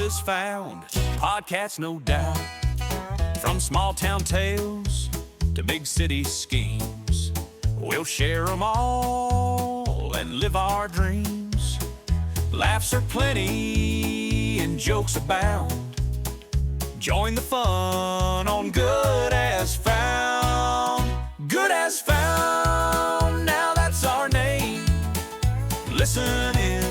is found. Podcasts, no doubt. From small town tales to big city schemes, we'll share them all and live our dreams. Laughs are plenty and jokes abound. Join the fun on Good As Found. Good As Found, now that's our name. Listen in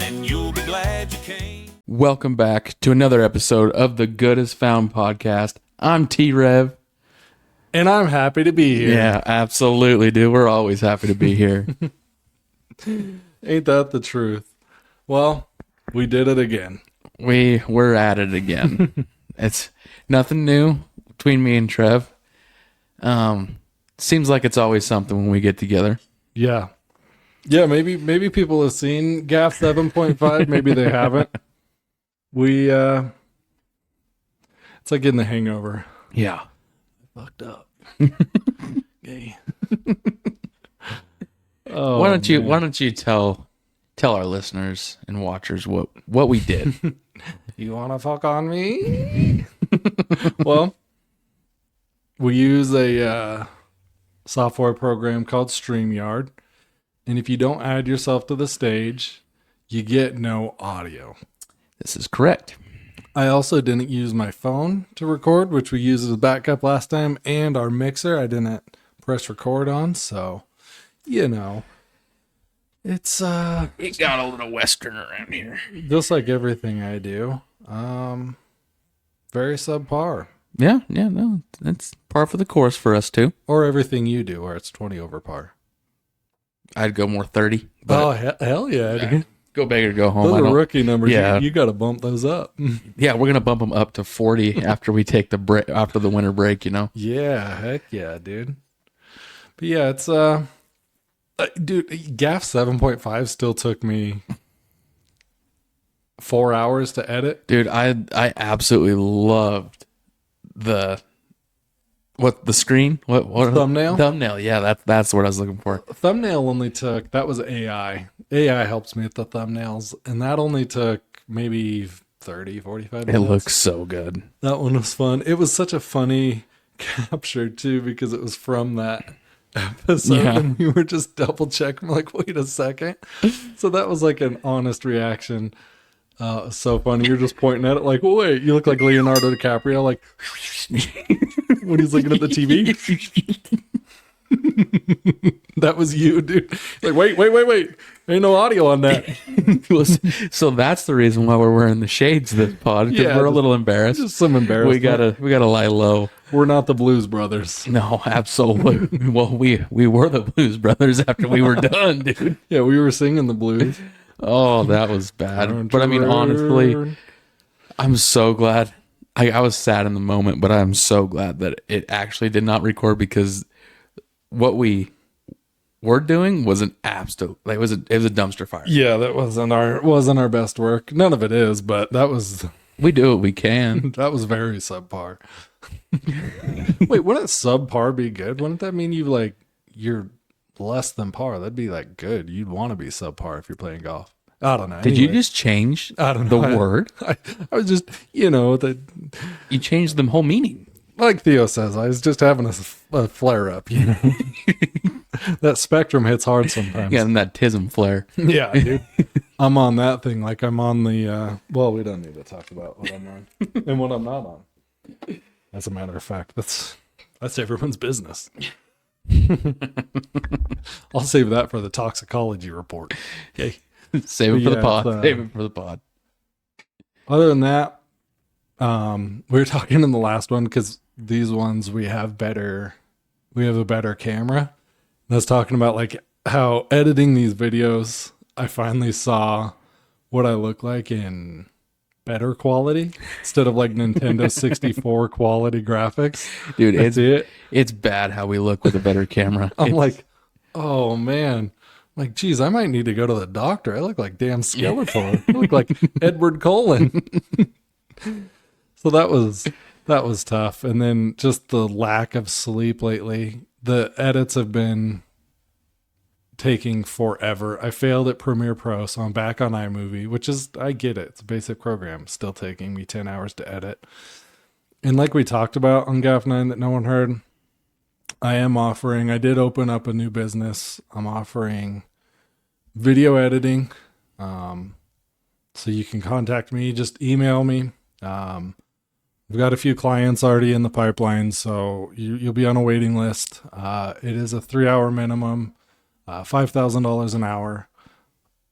and you'll be glad you came. Welcome back to another episode of the Good As Found podcast. I'm T-Rev. And I'm happy to be here. Yeah, absolutely, dude. We're always happy to be here. Ain't that the truth? Well, we did it again. We're at it again. It's nothing new between me and Trev. Seems like it's always something when we get together. Yeah. Yeah, maybe people have seen GAF 7.5. Maybe they haven't. It's like getting the hangover. Yeah. Fucked up. Gay. Why don't you tell our listeners and watchers what we did? You want to fuck on me? Well, we use a software program called StreamYard. And if you don't add yourself to the stage, you get no audio. This is correct. I also didn't use my phone to record, which we used as a backup last time, and our mixer I didn't press record on, so, it's It got a little Western around here. just like everything I do. Very subpar. Yeah, no, that's par for the course for us too. Or everything you do, where it's 20 over par. I'd go more 30. But Hell yeah, dude. go big or go home. Those I are don't- rookie numbers. Yeah. You got to bump those up. Yeah, we're gonna bump them up to 40 after we take the break after the winter break. Yeah, heck yeah, dude. But yeah, it's dude, GAF 7.5 still took me 4 hours to edit. Dude, I absolutely loved the screen. What Thumbnail? Thumbnail. Yeah, that's what I was looking for. Thumbnail only took, that was AI. AI helps me with the thumbnails, and that only took maybe 30, 45 minutes. It looks so good. That one was fun. It was such a funny capture too, because it was from that episode, Yeah. and we were just double checking, like, wait a second. So that was like an honest reaction. So funny. You're just pointing at it like, wait, you look like Leonardo DiCaprio, like when he's looking at the TV. That was you, dude. Like, wait. Ain't no audio on that. So that's the reason why we're wearing the shades this pod, because Yeah, we're a little embarrassed. Just some embarrassment. We gotta lie low. We're not the Blues Brothers. No, absolutely. Well, we were the Blues Brothers after we were done, dude. Yeah, we were singing the blues. Oh, that was bad. But I mean, honestly, I'm so glad. I was sad in the moment, but I'm so glad that it actually did not record, because what we were doing was an absolute, like, it was a dumpster fire. Yeah, that wasn't our best work. None of it is, but that was We do what we can. that was very subpar. Wait, wouldn't subpar be good? Wouldn't that mean you're less than par? That'd be like good. You'd want to be subpar if you're playing golf. I don't know. Did you Anyway, just change I don't the know. word? I was just, the You changed the whole meaning. like Theo says, I was just having a flare up. That spectrum hits hard sometimes. Yeah, and that tism flare. Yeah, dude. I'm on that thing. Like I'm on the, well, we don't need to talk about what I'm on and what I'm not on. As a matter of fact, that's everyone's business. I'll save that for the toxicology report. Okay. Save it for the Yeah, pod. it's, Save it for the pod. Other than that, we were talking in the last one, because these ones we have a better camera. And I was talking about like how editing these videos, I finally saw what I look like in better quality instead of like Nintendo 64 quality graphics. Dude, it's bad how we look with a better camera. I'm like, oh man. I'm like, geez, I might need to go to the doctor. I look like Dan Skeletor. I look like Edward Cullen. So that was tough. And then just the lack of sleep lately. The edits have been taking forever. I failed at Premiere Pro, so I'm back on iMovie, which is, I get it. It's a basic program. Still taking me 10 hours to edit. And like we talked about on GAF 9 that no one heard, I did open up a new business. I'm offering video editing. So you can contact me, just email me. We've got a few clients already in the pipeline, so you'll be on a waiting list. It is a 3-hour minimum, $5,000 an hour.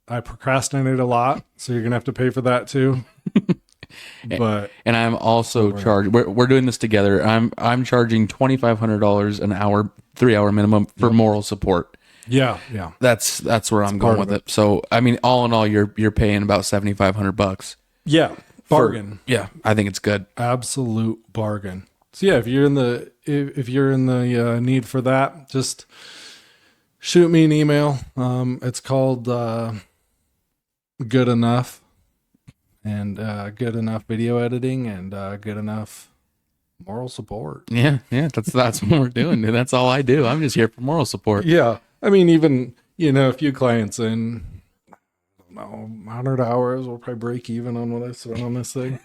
I procrastinate a lot, so you're going to have to pay for that too. But and I'm also charged. We're doing this together. I'm charging $2,500 an hour, 3-hour minimum for moral support. Yeah. That's where I'm going with it. So I mean, all in all, you're paying about $7,500. Yeah, bargain. I think it's good. Absolute bargain. So yeah, if you're in the need for that, just shoot me an email. It's called Good Enough. And good enough video editing and good enough moral support. Yeah, that's what we're doing, dude. That's all I do. I'm just here for moral support. Yeah, I mean, even a few clients in, I don't know, 100 hours, we'll probably break even on what I spent on this thing.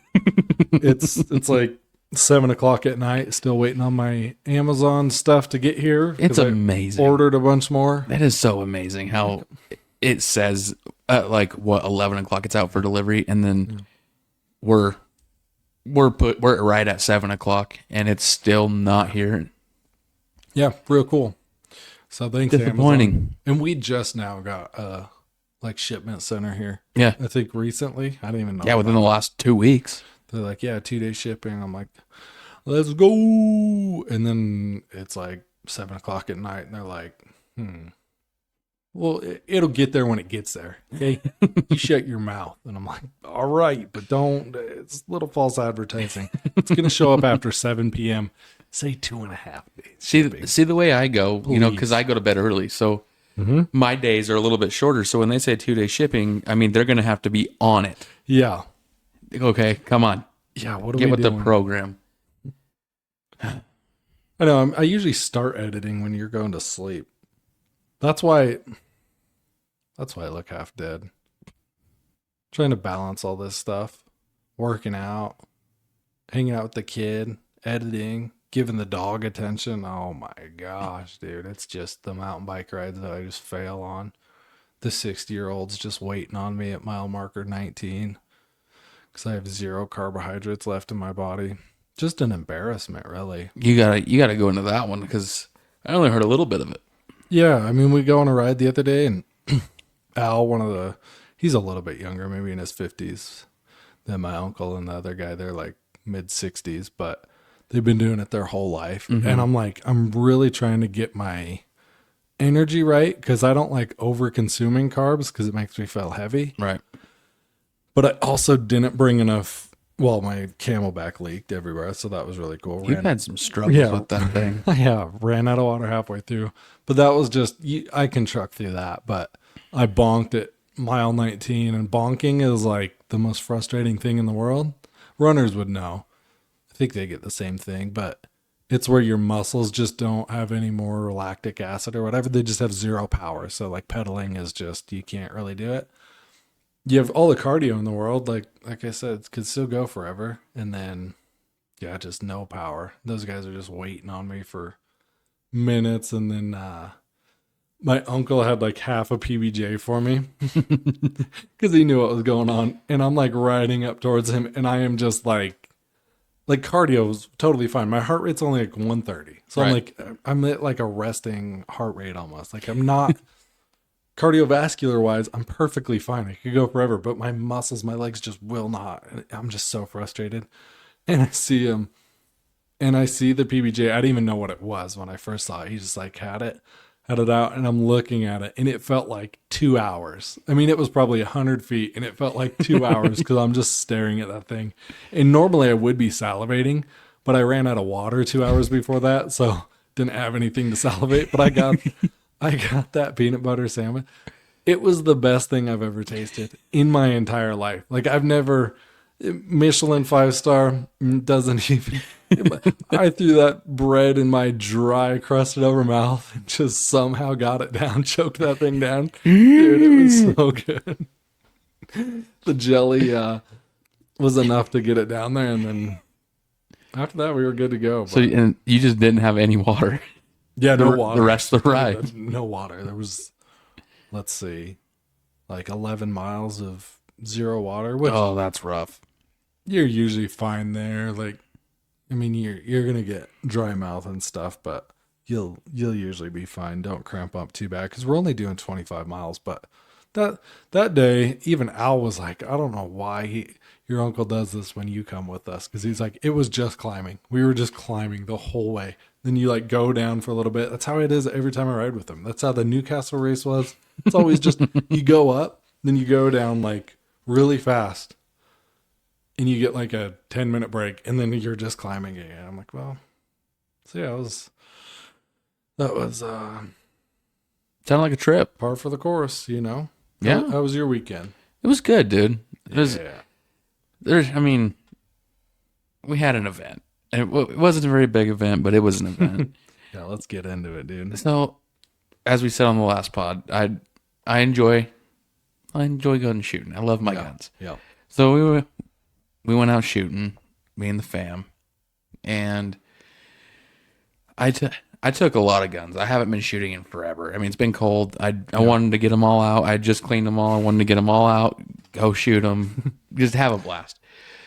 It's like 7:00 at night, still waiting on my Amazon stuff to get here. It's amazing. I ordered a bunch more. That is so amazing how it says at 11 o'clock it's out for delivery, and then we're right at 7 o'clock and it's still not here. Yeah, real cool. So thanks, disappointing. Amazon. And we just now got a shipment center here. Yeah, I think recently. I didn't even know. Yeah, within the last 2 weeks. They're like, 2-day shipping. I'm like, let's go. And then it's like 7 o'clock at night, and they're like, well, it'll get there when it gets there. Okay, you shut your mouth. And I'm like, all right, but don't. It's a little false advertising. It's gonna show up after 7 p.m. Say 2.5 days. See the way I go, because I go to bed early, so my days are a little bit shorter. So when they say 2-day shipping, I mean they're gonna have to be on it. Yeah. Okay, come on. Yeah. What are Get we with doing? the program. I know. I usually start editing when you're going to sleep. That's why I look half dead. Trying to balance all this stuff. Working out. Hanging out with the kid. Editing. Giving the dog attention. Oh my gosh, dude. It's just the mountain bike rides that I just fail on. The 60-year-old's just waiting on me at mile marker 19. Because I have 0 carbohydrates left in my body. Just an embarrassment, really. You gotta go into that one, because I only heard a little bit of it. Yeah, I mean, we go on a ride the other day, and Al, he's a little bit younger, maybe in his 50s than my uncle and the other guy. They're like mid 60s, but they've been doing it their whole life. And I'm really trying to get my energy right, because I don't like over consuming carbs because it makes me feel heavy. Right. But I also didn't bring enough. Well, my Camelback leaked everywhere, so that was really cool. You've had some struggles with that thing. Yeah, ran out of water halfway through. But that was just, I can truck through that. But I bonked at mile 19, and bonking is like the most frustrating thing in the world. Runners would know. I think they get the same thing, but it's where your muscles just don't have any more lactic acid or whatever. They just have 0 power. So like pedaling is just, you can't really do it. You have all the cardio in the world, like I said, it could still go forever. And then, just no power. Those guys are just waiting on me for minutes. And then my uncle had like half a PBJ for me because he knew what was going on. And I'm like riding up towards him, and I am just like cardio is totally fine. My heart rate's only like 130. So right. I'm at like a resting heart rate almost. Like I'm not... Cardiovascular wise, I'm perfectly fine. I could go forever, but my muscles, my legs just will not. I'm just so frustrated. And I see him, and I see the PBJ. I didn't even know what it was when I first saw it. He just like had it out, and I'm looking at it, and it felt like 2 hours. I mean, it was probably 100 feet, and it felt like 2 hours because I'm just staring at that thing. And normally I would be salivating, but I ran out of water 2 hours before that, so didn't have anything to salivate. But I got that peanut butter sandwich. It was the best thing I've ever tasted in my entire life. Like I've never Michelin 5-star doesn't even. I threw that bread in my dry, crusted over mouth and just somehow got it down, choked that thing down. Dude, it was so good. The jelly was enough to get it down there, and then after that, we were good to go. So and you just didn't have any water. Yeah, no water. The rest of the ride. No water. There was, let's see, like 11 miles of zero water. Which That's rough. you're usually fine there. Like, I mean, you're gonna get dry mouth and stuff, but you'll usually be fine. Don't cramp up too bad because we're only doing 25 miles. But that day, even Al was like, I don't know why your uncle does this when you come with us, because he's like, it was just climbing. We were just climbing the whole way. Then you like go down for a little bit. That's how it is every time I ride with him. That's how the Newcastle race was. It's always just you go up, then you go down like really fast, and you get like a 10-minute break, and then you're just climbing again. I'm like, well, so yeah, that was Sounded like a trip. par for the course, you know. Yeah. How was your weekend? It was good, dude. It was. Yeah. I mean, we had an event. It wasn't a very big event, but it was an event. Yeah, let's get into it, dude. So, as we said on the last pod, I enjoy gun shooting. I love my guns. Yeah. So we went out shooting, me and the fam, and I took a lot of guns. I haven't been shooting in forever. I mean, it's been cold. I wanted to get them all out. I just cleaned them all. I wanted to get them all out, go shoot them, just have a blast.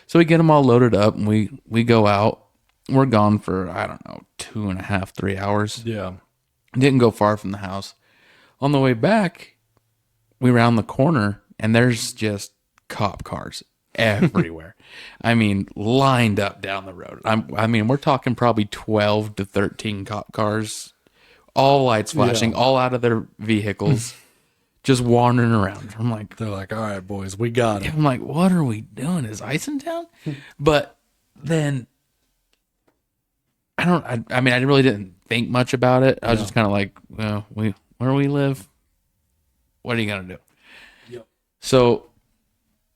So we get them all loaded up, and we go out. We're gone for, I don't know, 2.5, 3 hours. Yeah. Didn't go far from the house. On the way back, we round the corner, and there's just cop cars everywhere. I mean, lined up down the road. I mean, we're talking probably 12 to 13 cop cars, all lights flashing, all out of their vehicles, just wandering around. I'm like, They're like, all right, boys, we got it. I'm like, what are we doing? Is ice in town? But then I mean, I really didn't think much about it. I was just kind of like, well, where we live, what are you going to do? Yep. So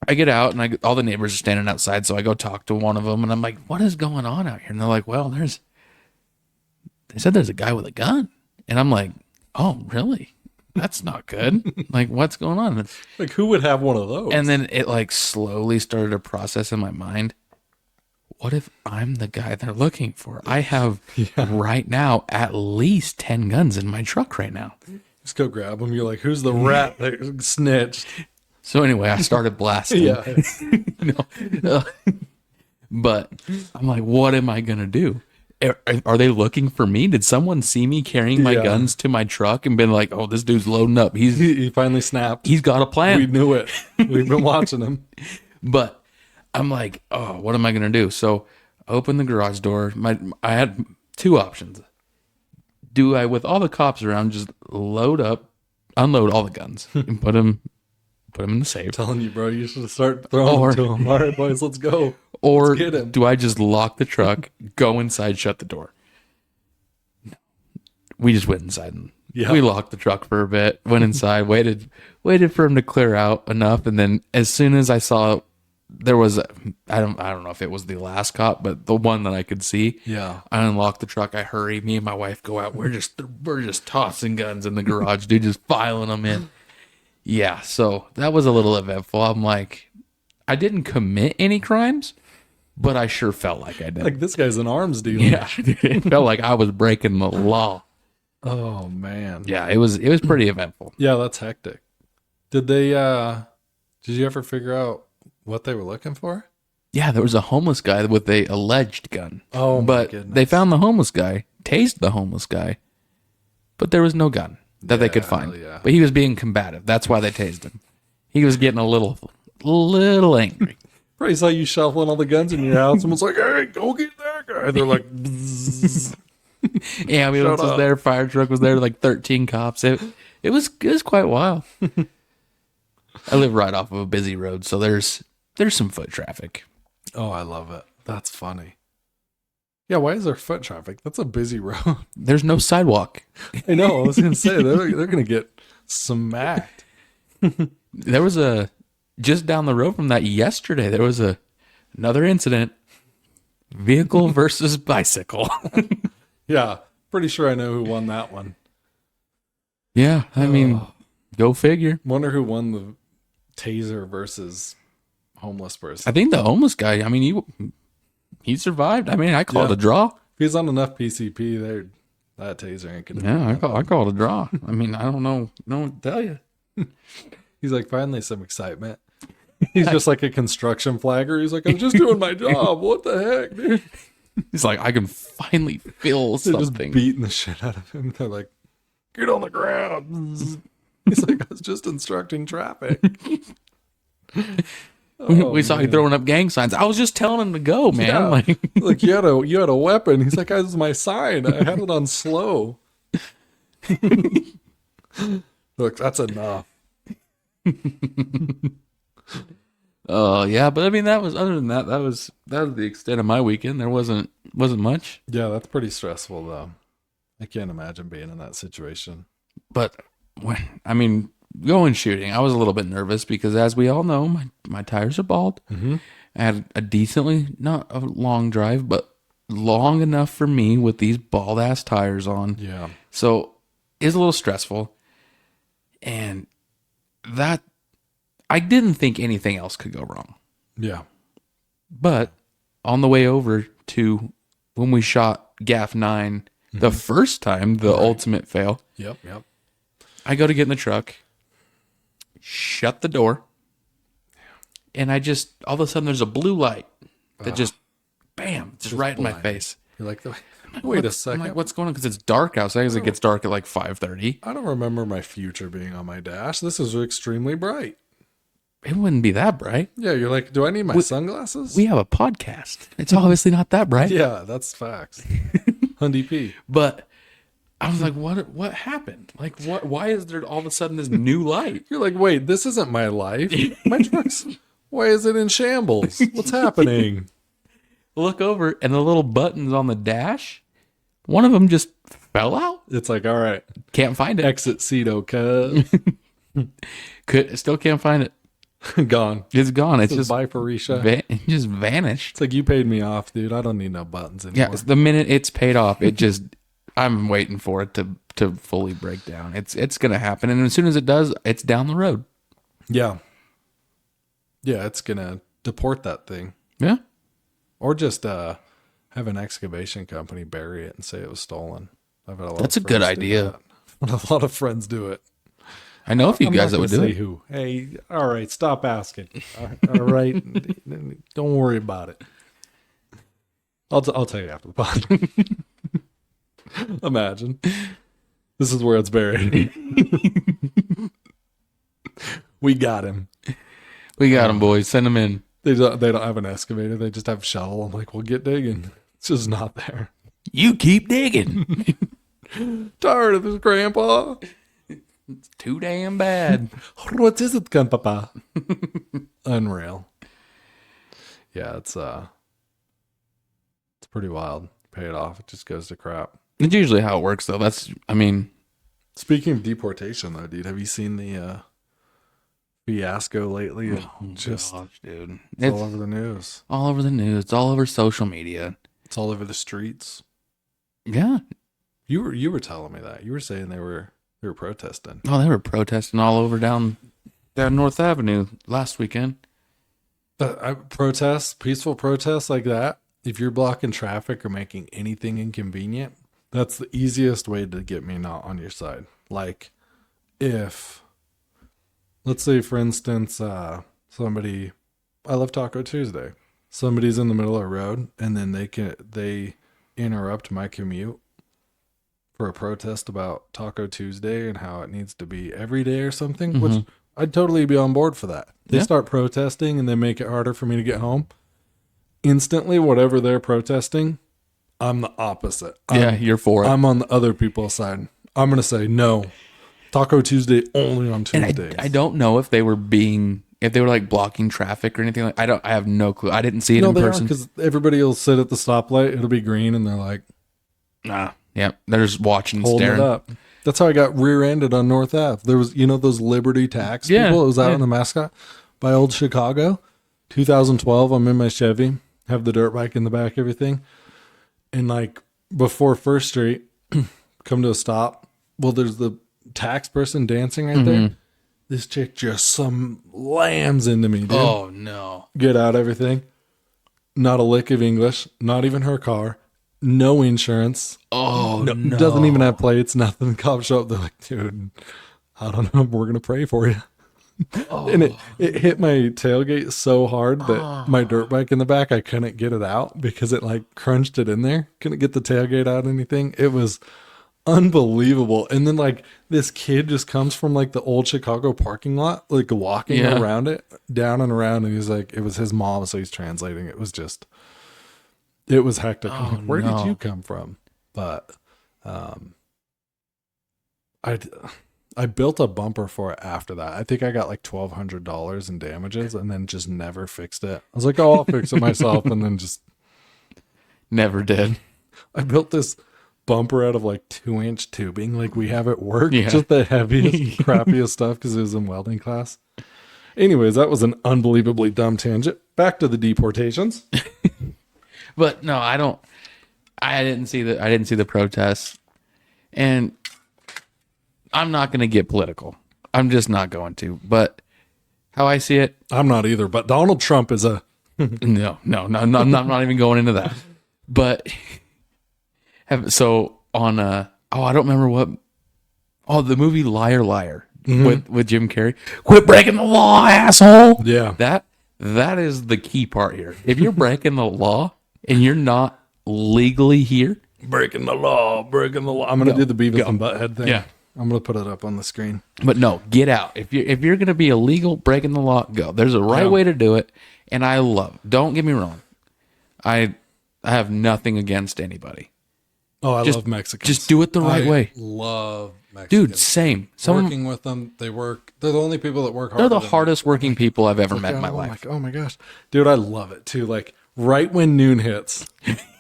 I get out, and all the neighbors are standing outside. So I go talk to one of them, and I'm like, what is going on out here? And they're like, well, they said there's a guy with a gun. And I'm like, oh, really? That's not good. Like, what's going on? Like, who would have one of those? And then it like slowly started to process in my mind. What if I'm the guy they're looking for? I have right now at least 10 guns in my truck right now. Just go grab them. You're like, who's the rat that snitched? So anyway, I started blasting. But I'm like, what am I going to do? Are they looking for me? Did someone see me carrying my guns to my truck and been like, oh, this dude's loading up. He finally snapped. He's got a plan. We knew it. We've been watching him. But I'm like, oh, what am I going to do? So I opened the garage door. I had two options. Do I, with all the cops around, just unload all the guns and put them in the safe? I'm telling you, bro, you should start throwing them to him. All right, boys, let's go. Or let's get him. Do I just lock the truck, go inside, shut the door? No. We just went inside and we locked the truck for a bit, went inside, waited for him to clear out enough. And then as soon as I saw there was, I don't know if it was the last cop, but the one that I could see. Yeah. I unlocked the truck. I hurry. Me and my wife go out. We're just tossing guns in the garage, dude, just filing them in. Yeah. So that was a little eventful. I'm like, I didn't commit any crimes, but I sure felt like I did. Like, this guy's an arms dealer. Yeah. It felt like I was breaking the law. Oh, man. Yeah. It was pretty eventful. Yeah, that's hectic. Did you ever figure out what they were looking for? Yeah, there was a homeless guy with a alleged gun. Oh, my but goodness. they found the homeless guy, tased the homeless guy, but there was no gun that they could find. Yeah. But he was being combative. That's why they tased him. He was getting a little angry. Probably saw you shuffling all the guns in your house and was like, hey, go get that guy. They're like, bzzz. Ambulance was there, fire truck was there, like 13 cops. It was quite wild. I live right off of a busy road, so there's some foot traffic. Oh, I love it. That's funny. Yeah, why is there foot traffic? That's a busy road. There's no sidewalk. I know. I was going to say, they're going to get smacked. There was just down the road from that yesterday, there was a Another incident. Vehicle versus bicycle. Yeah. Pretty sure I know who won that one. Yeah, I mean, go figure. Wonder who won the taser versus homeless person. I think the homeless guy, I mean, he survived. I mean, I call it a draw. If he's on enough PCP, that taser ain't gonna. Yeah, I call it a draw. I mean, I don't know what to tell you. He's like, finally some excitement. He's just like a construction flagger. He's like, I'm just doing my job. What the heck, dude? He's like, I can finally feel They're just something. beating the shit out of him. They're like, get on the ground. He's like, I was just instructing traffic. We saw you throwing up gang signs. I was just telling him to go, man. Yeah. Like, Like you had a weapon. He's like, that was my sign. I had it on slow. Look, that's enough. yeah, but I mean, that was other than that was the extent of my weekend. There wasn't much. Yeah, that's pretty stressful though. I can't imagine being in that situation. But going shooting, I was a little bit nervous because, as we all know, my tires are bald. Mm-hmm. I had a decently, not a long drive, but long enough for me with these bald ass tires on. Yeah. So it's a little stressful. And that, I didn't think anything else could go wrong. Yeah. But on the way over to when we shot GAF 9 the first time, the ultimate fail, Yep. I go to get in the truck, shut the door, and I just, all of a sudden, there's a blue light that just, bam, just right in my face. You're like, wait a I'm second. like, what's going on? Because it's dark outside. Because it gets dark at like 5:30. I don't remember my future being on my dash. This is extremely bright. It wouldn't be that bright. Yeah, you're like, do I need my sunglasses? We have a podcast. It's obviously not that bright. Yeah, that's facts. Hundy P. But I was like, what happened? Like, why is there all of a sudden this new light? You're like, wait, this isn't my life. My truck's, why is it in shambles? What's happening? Look over, and the little buttons on the dash, one of them just fell out. It's like, all right, Can't find it. exit Cedo, cuz. Still can't find it. Gone. It's gone. It's just Bye, Farisha. it just vanished. It's like, you paid me off, dude. I don't need no buttons Yeah, anymore. the minute it's paid off, it just, I'm waiting for it to fully break down. It's gonna happen, and as soon as it does, it's down the road. Yeah. Yeah, it's going to deport that thing. Yeah. Or just have an excavation company bury it and say it was stolen. I've had a lot That's of a good friends do idea. that. A lot of friends do it. I know a few I'm guys not that would gonna do say it. who. Hey, all right, stop asking. All right, don't worry about it. I'll tell you after the pod. Imagine this is where it's buried. We got him. We got them, boys. Send them in. They don't have an excavator. They just have a shovel. I'm like, well, get digging. It's just not there. You keep digging. Tired of this, Grandpa. It's too damn bad. What is it, Grandpapa? Unreal. Yeah, it's pretty wild. Pay it off. It just goes to crap. It's usually how it works, though. Speaking of deportation, though, dude, have you seen the fiasco lately? Just gosh, dude. it's all over the news. All over the news. It's all over social media. It's all over the streets. Yeah. You were telling me that. You were saying they were protesting. Oh, they were protesting all over down North Avenue last weekend. But peaceful protests like that, if you're blocking traffic or making anything inconvenient, that's the easiest way to get me not on your side. Like, if, let's say, for instance, I love Taco Tuesday. Somebody's in the middle of the road, and then they interrupt my commute for a protest about Taco Tuesday and how it needs to be every day or something, which I'd totally be on board for that. They start protesting and they make it harder for me to get home. Instantly, whatever they're protesting, I'm the opposite. You're for it. I'm on the other people's side. I'm going to say no. Taco Tuesday only on Tuesdays. And I don't know if they were like blocking traffic or anything. I have no clue. I didn't see it in person. because everybody will sit at the stoplight. It'll be green, and they're like, nah. Yeah, they're just watching and holding staring. it up. That's how I got rear-ended on North Ave. There was, those Liberty Tax people. It was out on the Mascot by Old Chicago. 2012. I'm in my Chevy, have the dirt bike in the back, everything. And like before First Street, come to a stop. Well, there's the tax person dancing right there. This chick just slams into me, dude. Oh no. Get out everything. Not a lick of English. Not even her car. No insurance. Oh no. Doesn't even have plates. Nothing. Cops show up. They're like, dude, I don't know. We're gonna pray for you. And it hit my tailgate so hard that my dirt bike in the back, I couldn't get it out because it like crunched it in there. Couldn't get the tailgate out anything. It was unbelievable. And then like this kid just comes from like the old Chicago parking lot, like walking around it, down and around. And he's like, it was his mom. So he's translating. It was hectic. I'm like, where did you come from? But, I built a bumper for it after that. I think I got like $1,200 in damages and then just never fixed it. I was like, oh, I'll fix it myself. And then just never did. I built this bumper out of like 2-inch tubing like we have at work. Just the heaviest, crappiest stuff because it was in welding class. Anyways, that was an unbelievably dumb tangent. Back to the deportations. But no, I didn't see the protests. And I'm not going to get political. I'm just not going to. But how I see it, I'm not either. But Donald Trump is a no, I'm not even going into that. But so on I don't remember what. Oh, the movie Liar Liar with Jim Carrey. Quit breaking the law, asshole. Yeah. That is the key part here. If you're breaking the law and you're not legally here, breaking the law. I'm gonna do the Beavis and Butthead thing. Yeah. I'm gonna put it up on the screen. But no, get out. If you're gonna be illegal, breaking the law, go. There's a right way to do it, and I love it. Don't get me wrong. I have nothing against anybody. Oh, I love Mexicans. Just do it the right way. Love Mexicans. Dude, same. Working with them, they work. They're the only people that work hard. They're the hardest working people I've ever met in my life. Oh my gosh, dude, I love it too. Like right when noon hits,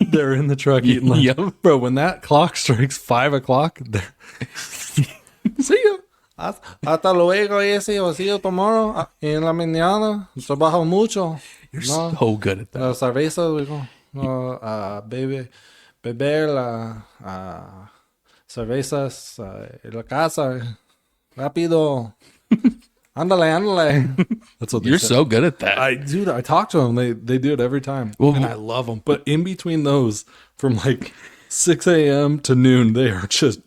they're in the truck eating lunch. Yep. Bro, when that clock strikes 5 o'clock, they're see you. Hasta luego, Jesse. I'll see you tomorrow. En la mañana. Trabajo mucho. You're so good at that. Cerveza, we go. Beber la cervezas en la casa. Rápido. Ándale. That's what You're so good at that. I talk to them. They do it every time. Well, and I love them. But in between those, from like 6 a.m. to noon, they are just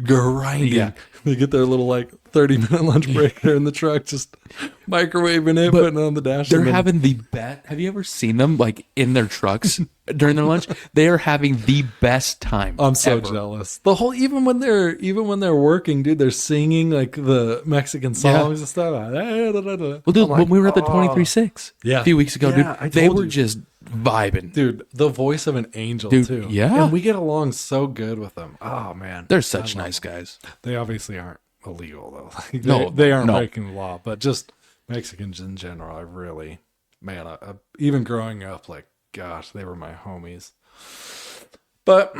grinding. Yeah. They get their little like 30-minute lunch break there in the truck, just microwaving it, putting it on the dash. They're having the best. Have you ever seen them like in their trucks during their lunch? They are having the best time. I'm so ever. jealous. The whole even when they're working, dude, they're singing like the Mexican songs and stuff. Well, dude, when we were at the 23.6 a few weeks ago, dude, they were just vibing. Dude, the voice of an angel, Dude, too. yeah. And we get along so good with them. Oh, man. They're such nice guys. They obviously aren't illegal, though. No, they aren't no. breaking the law, but just Mexicans in general, I really, man, even growing up, like, gosh, they were my homies. But,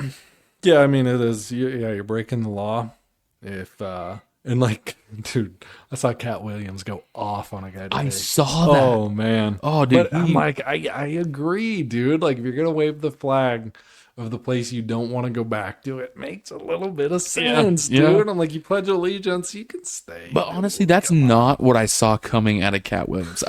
yeah, I mean, it is, you're breaking the law. And like, dude, I saw Cat Williams go off on a guy today. I saw that. Oh, man. Oh, dude. But I'm like, I agree, dude. Like, if you're going to wave the flag of the place you don't want to go back to, it makes a little bit of sense, dude. Yeah. I'm like, you pledge allegiance, you can stay. But honestly, that's not what I saw coming out of Cat Williams.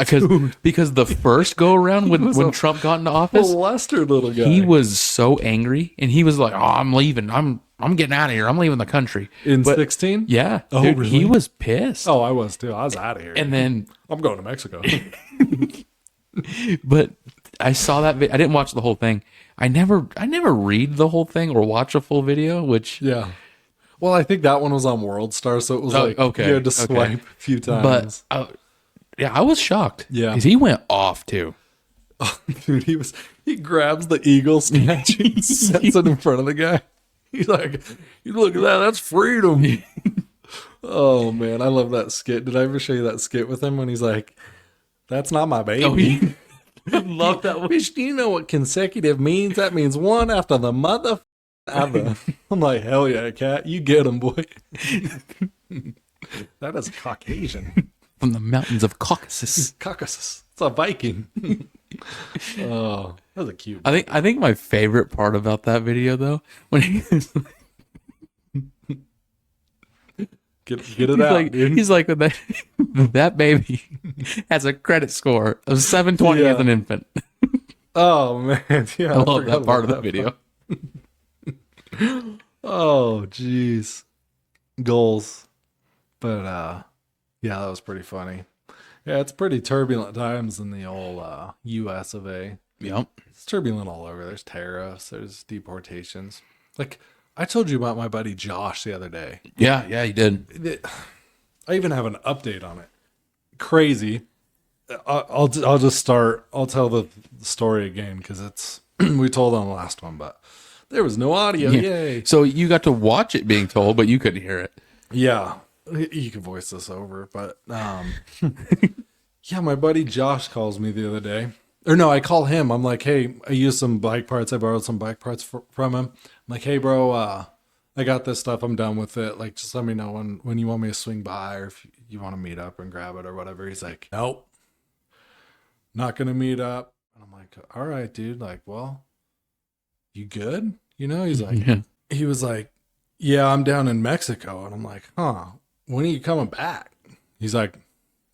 Because the first go around when Trump got into office, Lester little guy. he was so angry and he was like, "Oh, I'm leaving. I'm getting out of here. I'm leaving the country." In 16? Yeah. Oh, dude, really? he was pissed. Oh, I was too. I was out of here. And then, I'm going to Mexico. but I saw that. I didn't watch the whole thing. I never read the whole thing or watch a full video, which Yeah. Well, I think that one was on World Star, so it was like okay, you had to swipe a few times. but yeah, I was shocked. Yeah. Because he went off too. Dude, he grabs the eagle statue and sets it in front of the guy. He's like, "You look at that, that's freedom." Oh man, I love that skit. Did I ever show you that skit with him when he's like, "That's not my baby." Oh, he- I love that one. Bitch, do you know what consecutive means? That means one after the mother other. I'm like, hell yeah, Cat. You get him, boy. That is Caucasian. From the mountains of Caucasus. Caucasus. It's a Viking. Oh, that was a cute. I think my favorite part about that video though, when Get it out, like, dude. he's like that, that baby has a credit score of 720 as an infant. Oh man, yeah, I love forgot that part of about the video. Oh, jeez. Goals. But yeah, that was pretty funny. Yeah, it's pretty turbulent times in the old US of A. Yep. It's turbulent all over. There's tariffs, there's deportations. Like I told you about my buddy Josh the other day. Yeah, you did. I even have an update on it. Crazy. I'll just start. I'll tell the story again because it's we told on the last one, but there was no audio. Yeah. Yay! So you got to watch it being told, but you couldn't hear it. Yeah, you can voice this over, but yeah, my buddy Josh calls me the other day. Or no, I call him. I'm like, hey, I used some bike parts. I borrowed some bike parts from him. I'm like, hey, bro, I got this stuff. I'm done with it. Like, just let me know when you want me to swing by or if you want to meet up and grab it or whatever. He's like, nope, not going to meet up. And I'm like, all right, dude. Like, well, you good? You know, he's like, he was like, yeah, I'm down in Mexico. And I'm like, huh, when are you coming back? He's like,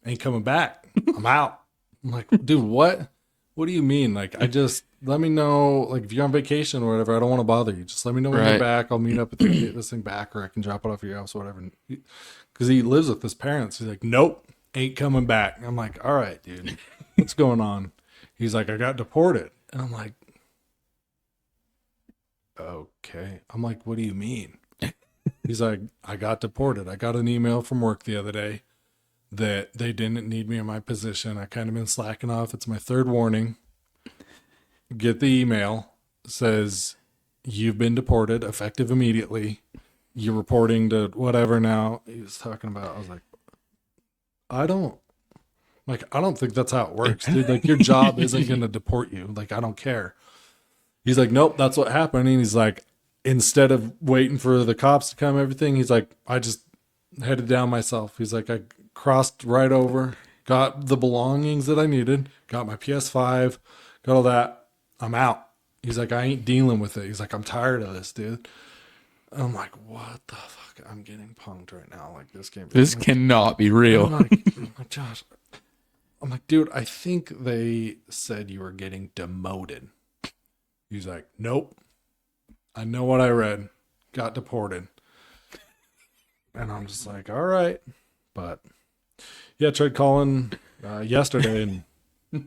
ain't coming back. I'm out. I'm like, dude, what? What do you mean? Like, let me know, like, if you're on vacation or whatever, I don't want to bother you. Just let me know when you're back. I'll meet up with you, get this thing back, or I can drop it off at your house or whatever. Because he lives with his parents. He's like, nope, ain't coming back. I'm like, all right, dude, what's going on? He's like, I got deported. And I'm like, okay. I'm like, what do you mean? He's like, I got deported. I got an email from work the other day that they didn't need me in my position. I kind of been slacking off. It's my third warning. Get the email. Says you've been deported, effective immediately. You're reporting to whatever now. He was talking about. I was like, I don't think that's how it works, dude. Like, your job isn't going to deport you. Like, I don't care. He's like, nope, that's what happened. And he's like, instead of waiting for the cops to come, everything, he's like, I just headed down myself. He's like, I crossed right over, got the belongings that I needed, got my PS5, got all that. I'm out. He's like, I ain't dealing with it. He's like, I'm tired of this, dude. I'm like, what the fuck? I'm getting punked right now. Like, this game. This cannot be real. I'm like, Josh. I'm like, dude, I think they said you were getting demoted. He's like, nope. I know what I read. Got deported. And I'm just like, all right. But yeah, I tried calling yesterday and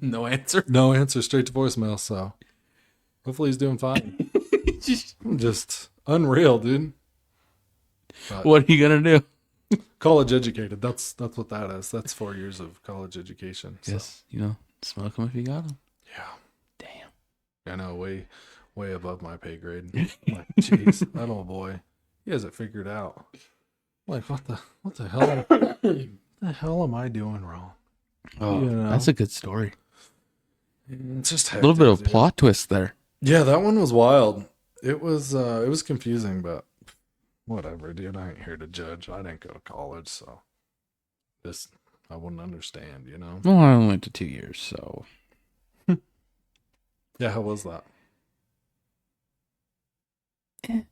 No answer. no answer, straight to voicemail. So hopefully he's doing fine. Just unreal, dude. But What are you gonna do? college educated. That's what that is. That's 4 years of college education. So. Yes, smoke them if you got them. Yeah. Damn. I know, way above my pay grade. I'm like, jeez, that old boy, he has it figured out. I'm like, what the hell? What the hell am I doing wrong? Oh, that's a good story. It's just A little bit of plot twist there. Yeah, that one was wild. It was confusing, but whatever, dude. I ain't here to judge. I didn't go to college, so I wouldn't understand, you know. Well, I only went to 2 years, so Yeah, how was that? I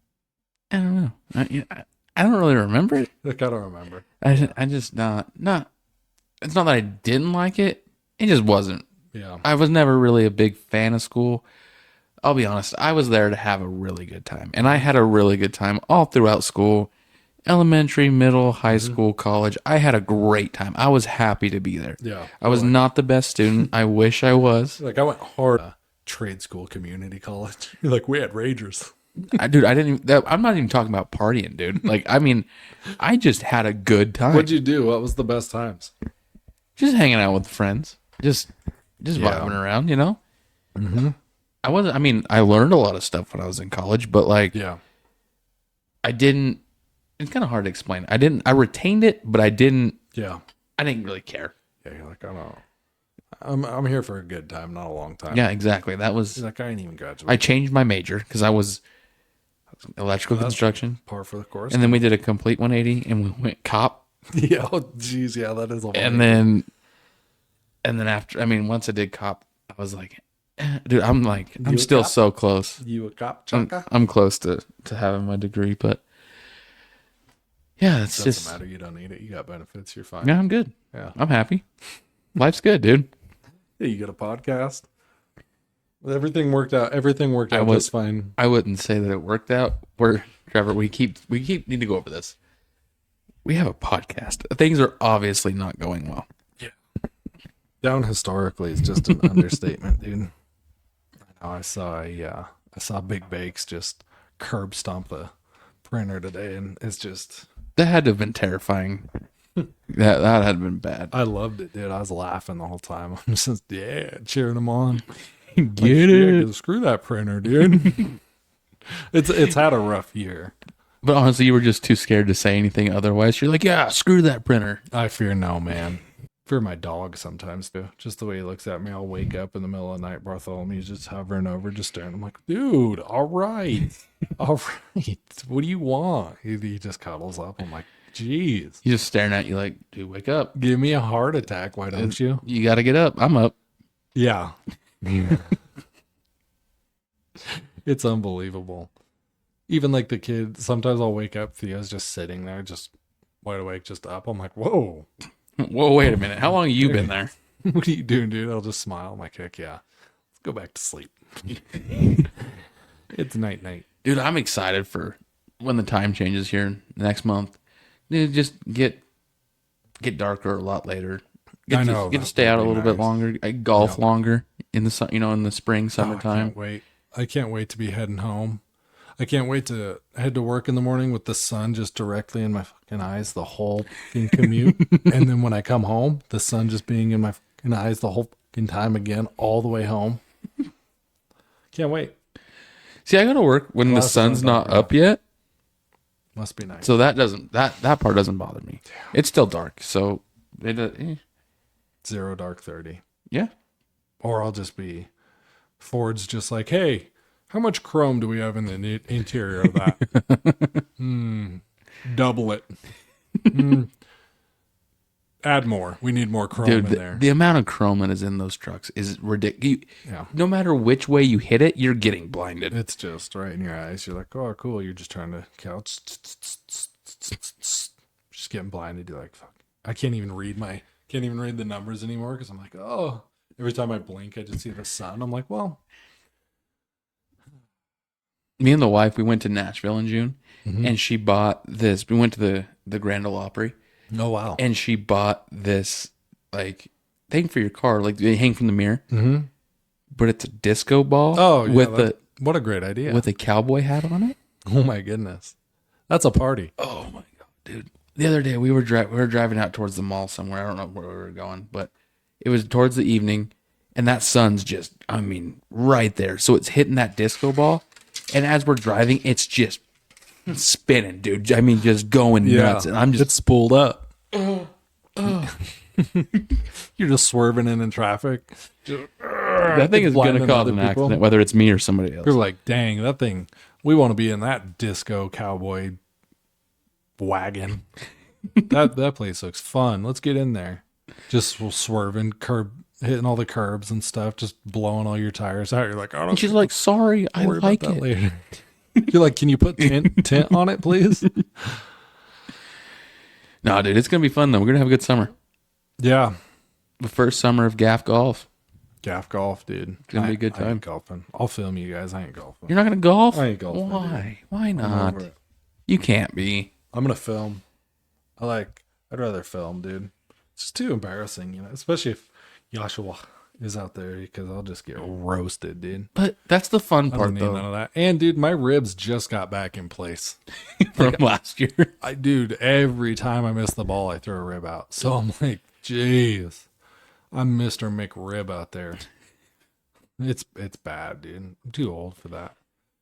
don't know. I don't really remember it. I gotta remember. I just not. It's not that I didn't like it. It just wasn't. Yeah. I was never really a big fan of school. I'll be honest. I was there to have a really good time, and I had a really good time all throughout school, elementary, middle, high school, college. I had a great time. I was happy to be there. Yeah. I was not the best student. I wish I was. Like, I went hard trade school community college. Like, we had ragers. I didn't even, I'm not even talking about partying, dude. Like, I mean, I just had a good time. What'd you do? What was the best times? Just hanging out with friends. Just vibing around, you know? Mm-hmm. I learned a lot of stuff when I was in college, but like, Yeah. I didn't, it's kind of hard to explain. I retained it, but I didn't really care. Yeah, you're like, I don't know. I'm here for a good time, not a long time. Yeah, exactly. That was, He's like, I ain't even graduated. I changed my major because I was electrical construction. Par for the course. And then we did a complete 180 and we went cop. Yeah, oh, geez, yeah, that is a And then And then after, I mean, once I did cop, I was like, dude, I'm You a still cop? so close. You a cop, I'm, chaka? I'm close to having my degree, but yeah, it's Doesn't just, matter. You don't need it. You got benefits. You're fine. yeah, I'm good. Yeah. I'm happy. Life's good, dude. Yeah, you get a podcast. Everything worked out. Everything worked out just fine. I wouldn't say that it worked out. Trevor, we need to go over this. We have a podcast. Things are obviously not going well. Down historically is just an understatement, dude. I saw Big Bakes just curb stomp the printer today, and it's just. That had to have been terrifying. that had been bad. I loved it, dude. I was laughing the whole time. I'm just cheering them on. Get it? Screw that printer, dude. It's had a rough year. But honestly, you were just too scared to say anything otherwise. You're like, yeah, screw that printer. I fear no man. Fear my dog sometimes too. Just the way he looks at me, I'll wake up in the middle of the night. Bartholomew's just hovering over, just staring. I'm like, dude, all right, all right. What do you want? He just cuddles up. I'm like, geez. He's just staring at you like, dude, wake up. Give me a heart attack. Why don't you? You got to get up. I'm up. Yeah. It's unbelievable. Even like the kid, sometimes I'll wake up, Theo's just sitting there, just wide awake, just up. I'm like, whoa. Whoa, wait a minute. How long have you been there? What are you doing, dude? I'll just smile. I'm like, heck yeah. Let's go back to sleep. It's night. Dude, I'm excited for when the time changes here next month. Dude, just get darker a lot later. Get to stay out a little bit longer. I golf longer in the sun, in the spring, summertime. I can't wait to be heading home. I can't wait to head to work in the morning with the sun just directly in my fucking eyes the whole fucking commute. And then when I come home, the sun just being in my fucking eyes the whole fucking time again, all the way home. Can't wait. See, I go to work when the sun's not up yet. Must be nice. So that part doesn't bother me. It's still dark. So Zero dark 30. Yeah. Or I'll just be Ford's just like, hey, how much chrome do we have in the interior of that? Double it. Add more. We need more chrome in there. The amount of chrome that is in those trucks is ridiculous. Yeah. No matter which way you hit it, you're getting blinded. It's just right in your eyes. You're like, oh, cool. You're just trying to couch. Just getting blinded. You're like, fuck. I can't even read the numbers anymore because I'm like, oh. Every time I blink, I just see the sun. I'm like, well. Me and the wife, we went to Nashville in June, and she bought this. We went to the Grand Ole Opry. Oh, wow. And she bought this, like, thing for your car. Like, they hang from the mirror. Mm-hmm. But it's a disco ball. Oh, yeah. What a great idea. With a cowboy hat on it. Oh, my goodness. That's a party. Oh, my God, dude. The other day, we were driving out towards the mall somewhere. I don't know where we were going, but it was towards the evening, and that sun's just, right there. So it's hitting that disco ball. And as we're driving, it's just spinning, dude. Just going nuts. And it's spooled up. You're just swerving in traffic. That thing is going to cause an accident, whether it's me or somebody else. You're like, dang, that thing, we want to be in that disco cowboy wagon. that place looks fun. Let's get in there. Just swerving, hitting all the curbs and stuff, just blowing all your tires out. You're like, oh, she's like, sorry, I like it. Later. You're like, can you put tint on it, please? No, dude, it's gonna be fun though. We're gonna have a good summer. Yeah, the first summer of GAF golf. GAF golf, dude. It's gonna be a good time. I ain't golfing. I'll film you guys. I ain't golfing. You're not gonna golf? I ain't golfing. Why? Dude. Why not? You can't be. I'm gonna film. I'd rather film, dude. It's just too embarrassing, especially if Joshua is out there, because I'll just get roasted, dude. But that's the fun part, though. None of that. And dude, my ribs just got back in place from last year. Dude, every time I miss the ball, I throw a rib out. So I'm like, jeez, I'm Mr. McRib out there. It's bad, dude. I'm too old for that.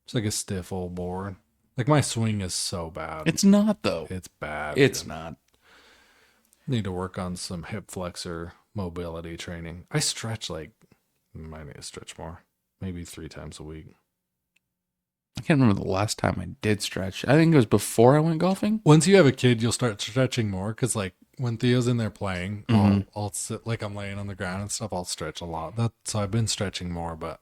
It's like a stiff old board. Like my swing is so bad. It's not though. It's bad. It's dude. not. Need to work on some hip flexor mobility training. I stretch I need to stretch more. Maybe 3 times a week. I can't remember the last time I did stretch. I think it was before I went golfing. Once you have a kid, you'll start stretching more because when Theo's in there playing, I'll sit like I'm laying on the ground and stuff. I'll stretch a lot. So I've been stretching more, but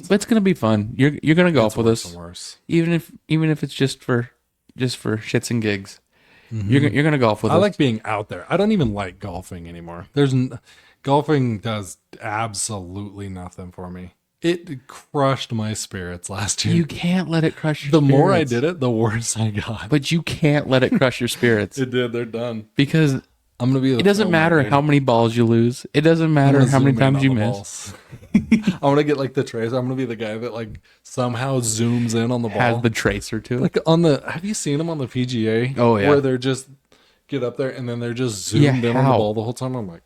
it's gonna be fun. You're gonna golf with us, worse. even if it's just for shits and gigs. You're gonna golf with us. I like being out there. I don't even like golfing anymore. Golfing does absolutely nothing for me. It crushed my spirits last year. You can't let it crush your The spirits. more I did it, the worse I got. But you can't let it crush your spirits. It did. They're done. Because I'm gonna be. It doesn't matter how many balls you lose. It doesn't matter how many times you miss. I'm gonna get like the tracer. I'm gonna be the guy that like somehow zooms in on the ball. Has the tracer to it. Like have you seen them on the PGA? Oh yeah. Where they're just get up there and then they're just zoomed in on the ball the whole time. I'm like,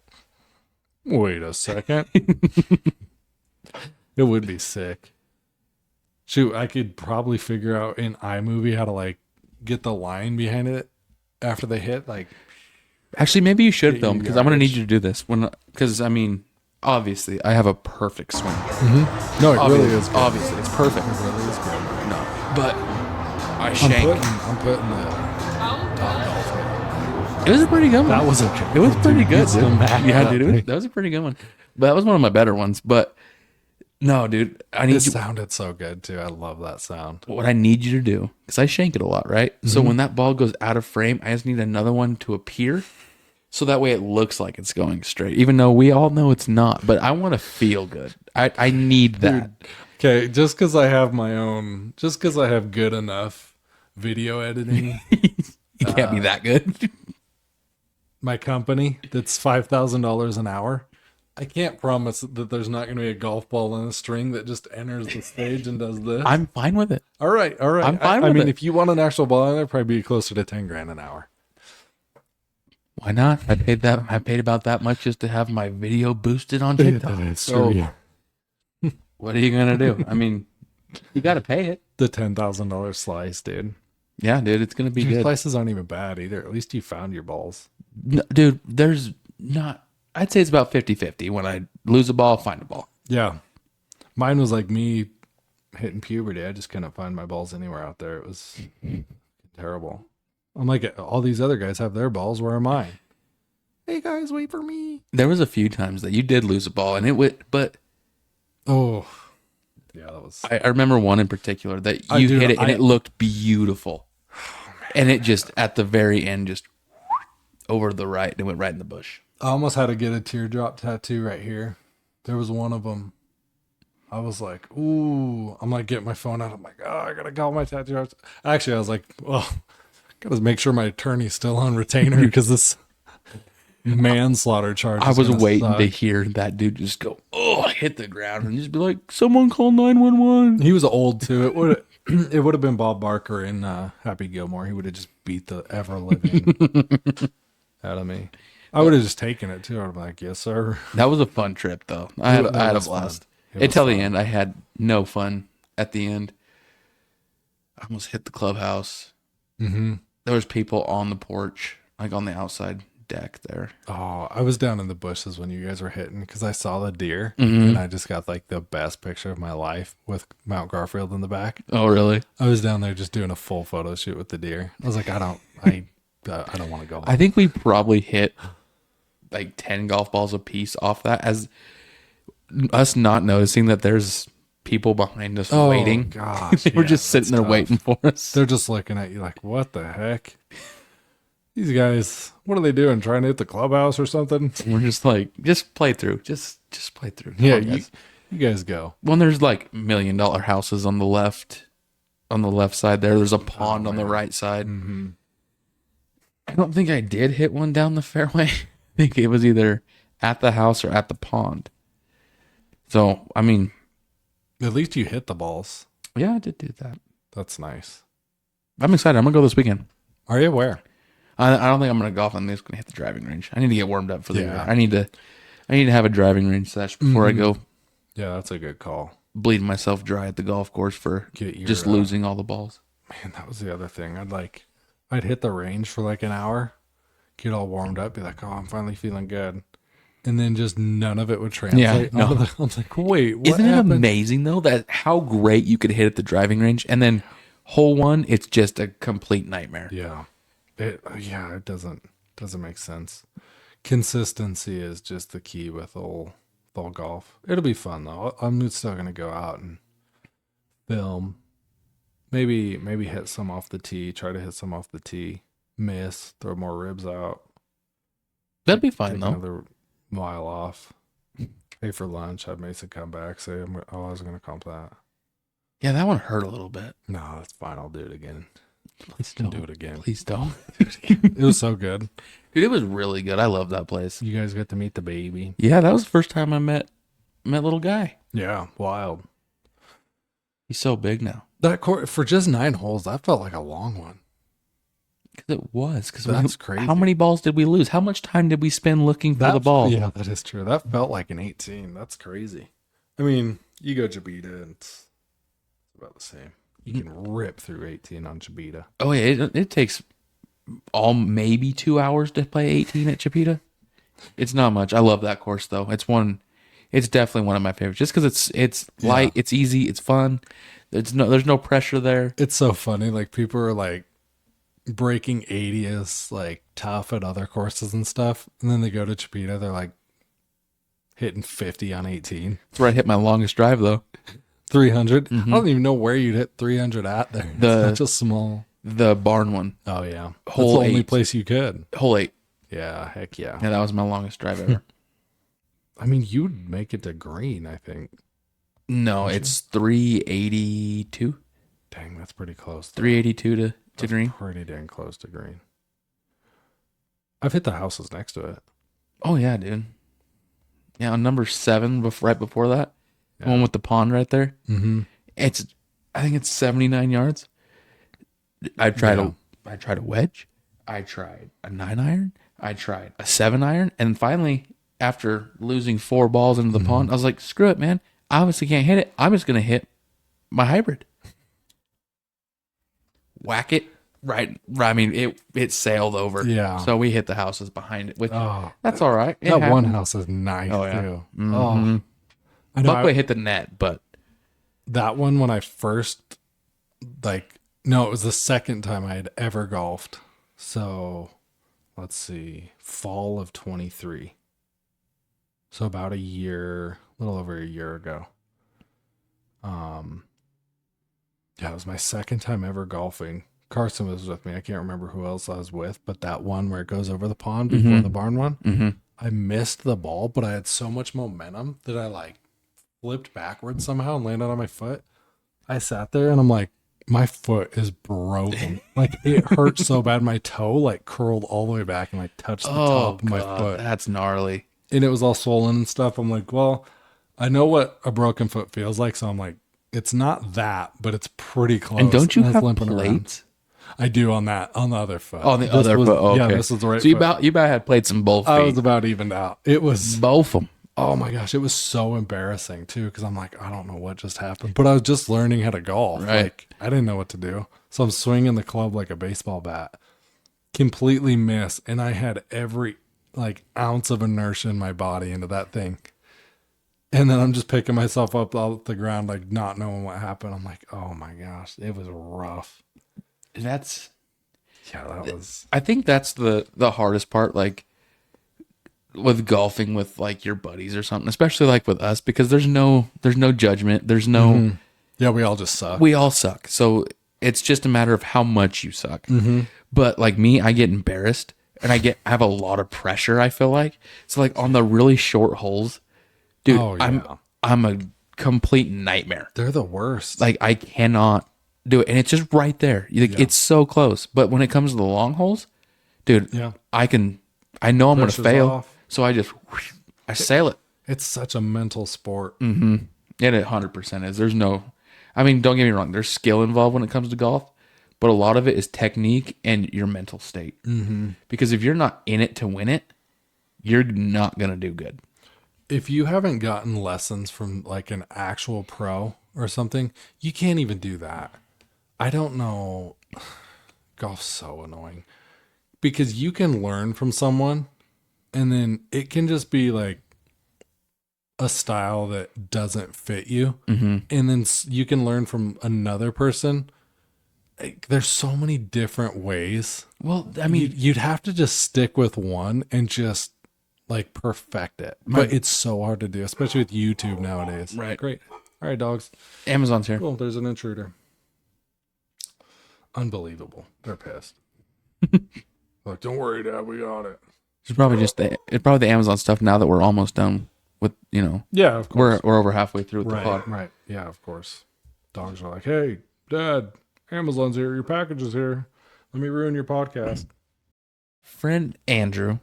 wait a second. It would be sick. Shoot, I could probably figure out in iMovie how to like get the line behind it after they hit. Like, actually, maybe you should film you because I'm gonna need you to do this. Because I mean, obviously, I have a perfect swing. no, it really is good. Obviously, it's perfect. It really is good. No, but I shank. I'm putting the top golf. It was a pretty good one. That was okay. It was pretty Dude, good. you still Dude. mad Yeah, at dude. me? That was a pretty good one. But that was one of my better ones. But no, dude, I need It you. sounded so good too. I love that sound. What I need you to do, because I shank it a lot, right? So when that ball goes out of frame, I just need another one to appear. So that way it looks like it's going straight, even though we all know it's not. But I want to feel good. I need that. Okay, just because I have good enough video editing, You can't be that good. my company that's $5,000 an hour, I can't promise that there's not going to be a golf ball on a string that just enters the stage and does this. I'm fine with it. All right. I'm fine I with mean, it. if you want an actual ball, it'd probably be closer to $10,000 an hour. Why not? I paid about that much just to have my video boosted on TikTok. So what are you gonna do? I mean, you got to pay it. The $10,000 slice, dude. Yeah, dude, it's gonna be Your good. slices aren't even bad either. At least you found your balls. No, dude, there's not. I'd say it's about 50-50. When I lose a ball, find a ball. Yeah. Mine was like me hitting puberty. I just couldn't find my balls anywhere out there. It was terrible. I'm like, all these other guys have their balls. Where are mine? Hey guys, wait for me. There was a few times that you did lose a ball, and it would. But Oh, yeah, that was. I remember one in particular that I you do- hit it, and I- it looked beautiful. And it just at the very end, just over the right, and it went right in the bush. I almost had to get a teardrop tattoo right here. There was one of them. I was like, ooh. I'm like, getting my phone out. I'm like, oh, I gotta call my tattoo artist. Actually, I was like, well, gotta make sure my attorney's still on retainer because this manslaughter charge. I is was gonna waiting suck. to hear that dude just go, oh, hit the ground, and just be like, someone call 911. He was old too. It would have been Bob Barker in Happy Gilmore. He would have just beat the ever living out of me. I would have just taken it too. I'd be like, yes, sir. That was a fun trip, though. I had a was blast. fun. It was Until the fun. end, I had no fun at the end. I almost hit the clubhouse. Mm-hmm. There was people on the porch, like on the outside deck there. Oh, I was down in the bushes when you guys were hitting because I saw the deer Mm-hmm. and I just got like the best picture of my life with Mount Garfield in the back. Oh, really? I was down there just doing a full photo shoot with the deer. I was like, I don't want to go. I think we probably hit like 10 golf balls a piece off that, as us not noticing that there's people behind us waiting. Gosh, They were yeah, just sitting that's there tough. waiting for us. They're just looking at you like, what the heck? These guys, what are they doing? Trying to hit the clubhouse or something? We're just like, just play through. Just play through. Come Yeah, on, guys. you guys go. When there's like $1 million houses on the left side there's a pond on the right side. Mm-hmm. I don't think I did hit one down the fairway. I think it was either at the house or at the pond. So, I mean, At least you hit the balls. yeah, I did do that. That's nice. I'm excited. I'm going to go this weekend. Are you aware? I don't think I'm going to golf. I'm just going to hit the driving range. I need to get warmed up for the Yeah. year. I need to have a driving range sesh before I go Yeah, that's a good call. bleeding myself dry at the golf course for Get your, just losing all the balls. Man, that was the other thing. I'd hit the range for like an hour, get all warmed up, be like, oh, I'm finally feeling good. And then just none of it would translate. no. I'm like, wait, what Isn't happened? it amazing though that how great you could hit at the driving range, and then hole one, it's just a complete nightmare. Yeah. it doesn't make sense. Consistency is just the key with all golf. It'll be fun though. I'm still gonna go out and film. Maybe hit some off the tee. Try to hit some off the tee. Miss. Throw more ribs out. That'd be fine Take though. another mile off. Pay for lunch. Have Mason come back. Say I was gonna comp that. Yeah, that one hurt a little bit. No, that's fine. I'll do it again. Please Can don't do it again. Please don't. It was so good. Dude, it was really good. I love that place. You guys got to meet the baby. Yeah, that was the first time I met little guy. Yeah, wild. He's so big now. That court for just 9 holes, that felt like a long one. Because it was. That's crazy. How many balls did we lose? How much time did we spend looking for the ball? Yeah, that is true. That felt like an 18. That's crazy. I mean, you go Jabita, and it's about the same. You can rip through 18 on Jabita. Oh yeah, it takes maybe 2 hours to play 18 at Chipeta. It's not much. I love that course though. It's definitely one of my favorites. Just because it's light, it's easy, it's fun. There's no pressure there. It's so funny. Like people are like breaking 80 is like tough at other courses and stuff, and then they go to Chipeta, they're like hitting 50 on 18. That's where I hit my longest drive though. 300. I don't even know where you'd hit 300 at there. It's such a small. The barn one. Oh yeah, that's Hole the only 8. place you could. Hole 8. Yeah, heck yeah. Yeah, that was my longest drive ever. I mean, you'd make it to green, I think. No, it's 382. Dang, that's pretty close. 382 to That's green. pretty dang close to green. I've hit the houses next to it. Oh yeah, dude. Yeah, on number 7, right before that, the Yeah. one with the pond right there. Mm-hmm. I think it's 79 yards. I tried a wedge. I tried a 9-iron. I tried a 7-iron, and finally, after losing 4 balls into the pond, I was like, "Screw it, man! I obviously can't hit it. I'm just gonna hit my hybrid." Whack it right. I mean, it sailed over. Yeah. So we hit the houses behind it. Which Oh, that's all right. It that one happens. house is nice Oh, yeah. too. Mhm. Oh, I know. Buckway hit the net, but That one when I first no, it was the second time I had ever golfed. So let's see, fall of 23. So about a little over a year ago. Yeah, it was my second time ever golfing. Carson was with me. I can't remember who else I was with, but that one where it goes over the pond before the barn one, I missed the ball, but I had so much momentum that I flipped backwards somehow and landed on my foot. I sat there and I'm like, my foot is broken. It hurt so bad. My toe curled all the way back and touched the top of my foot. that's gnarly. And it was all swollen and stuff. I'm like, well, I know what a broken foot feels like. So I'm like, it's not that, but it's pretty close. And don't you I was have limping around. plates? I do on the other foot. Oh, the This other was- foot. Oh, Yeah, okay. this is the right So you foot. about had plates in both feet. I was about evened out. It was, both of them. oh my gosh, it was so embarrassing too. Because I'm like, I don't know what just happened. But I was just learning how to golf. Right. I didn't know what to do. So I'm swinging the club like a baseball bat. Completely miss. And I had every ounce of inertia in my body into that thing. And then I'm just picking myself up off the ground, not knowing what happened. I'm like, oh my gosh, it was rough. Yeah, that was. I think that's the hardest part, with golfing with your buddies or something, especially with us, because there's no judgment. There's no, Yeah, we all just suck. we all suck. So it's just a matter of how much you suck. But me, I get embarrassed and I have a lot of pressure. I feel so on the really short holes, dude, Oh, yeah. I'm a complete nightmare. They're the worst. I cannot do it, and it's just right there. It's so close. But when it comes to the long holes, dude, Yeah. I know I'm going to Pressure's fail, off. so I sail it. It's such a mental sport. It 100% is. There's no, don't get me wrong. There's skill involved when it comes to golf, but a lot of it is technique and your mental state. Because if you're not in it to win it, you're not going to do good. If you haven't gotten lessons from an actual pro or something, you can't even do that. I don't know. Golf's so annoying because you can learn from someone and then it can just be a style that doesn't fit you. And then you can learn from another person like, there's so many different ways. Well, I mean, You'd have to just stick with one and just like perfect it. But it's so hard to do, especially with YouTube nowadays. Right. Great. All right, dogs. Amazon's here. Cool. There's an intruder. Unbelievable. They're pissed. Like, don't worry, Dad. We got it. It's probably the Amazon stuff now that we're almost done with, Yeah, of course. we're over halfway through with the pod. Right. Yeah, of course. Dogs are like, hey, Dad, Amazon's here. Your package is here. Let me ruin your podcast. Friend Andrew,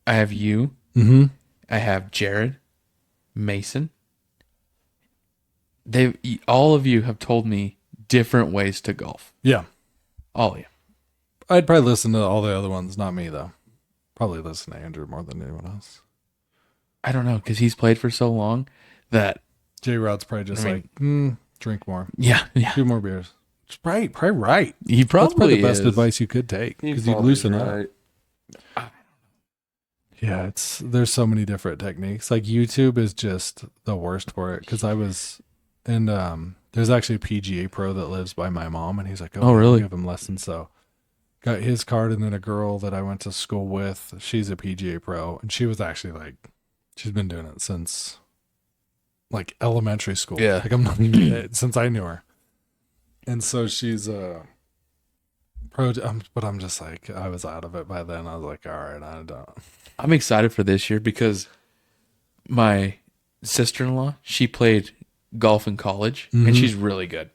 I have you. Mm-hmm. I have Jared, Mason. All of you have told me different ways to golf. Yeah. All of you. I'd probably listen to all the other ones. Not me, though. Probably listen to Andrew more than anyone else. I don't know, because he's played for so long that... J-Rod's probably just drink more. Yeah. 2 more beers. It's probably right. He probably That's probably the best is. advice you could take, because you loosen up. Yeah, there's so many different techniques. Like, YouTube is just the worst for it, because I was... And there's actually a PGA pro that lives by my mom, and he's like, Oh, really? Give him lessons. So got his card, and then a girl that I went to school with, she's a PGA pro, and she was actually like, she's been doing it since like elementary school. Yeah. Like, I'm not even, since I knew her. And so she's a pro, but I'm just like, I was out of it by then. I was like, all right, I don't. I'm excited for this year because my sister-in-law, she played golf in college, and she's really good.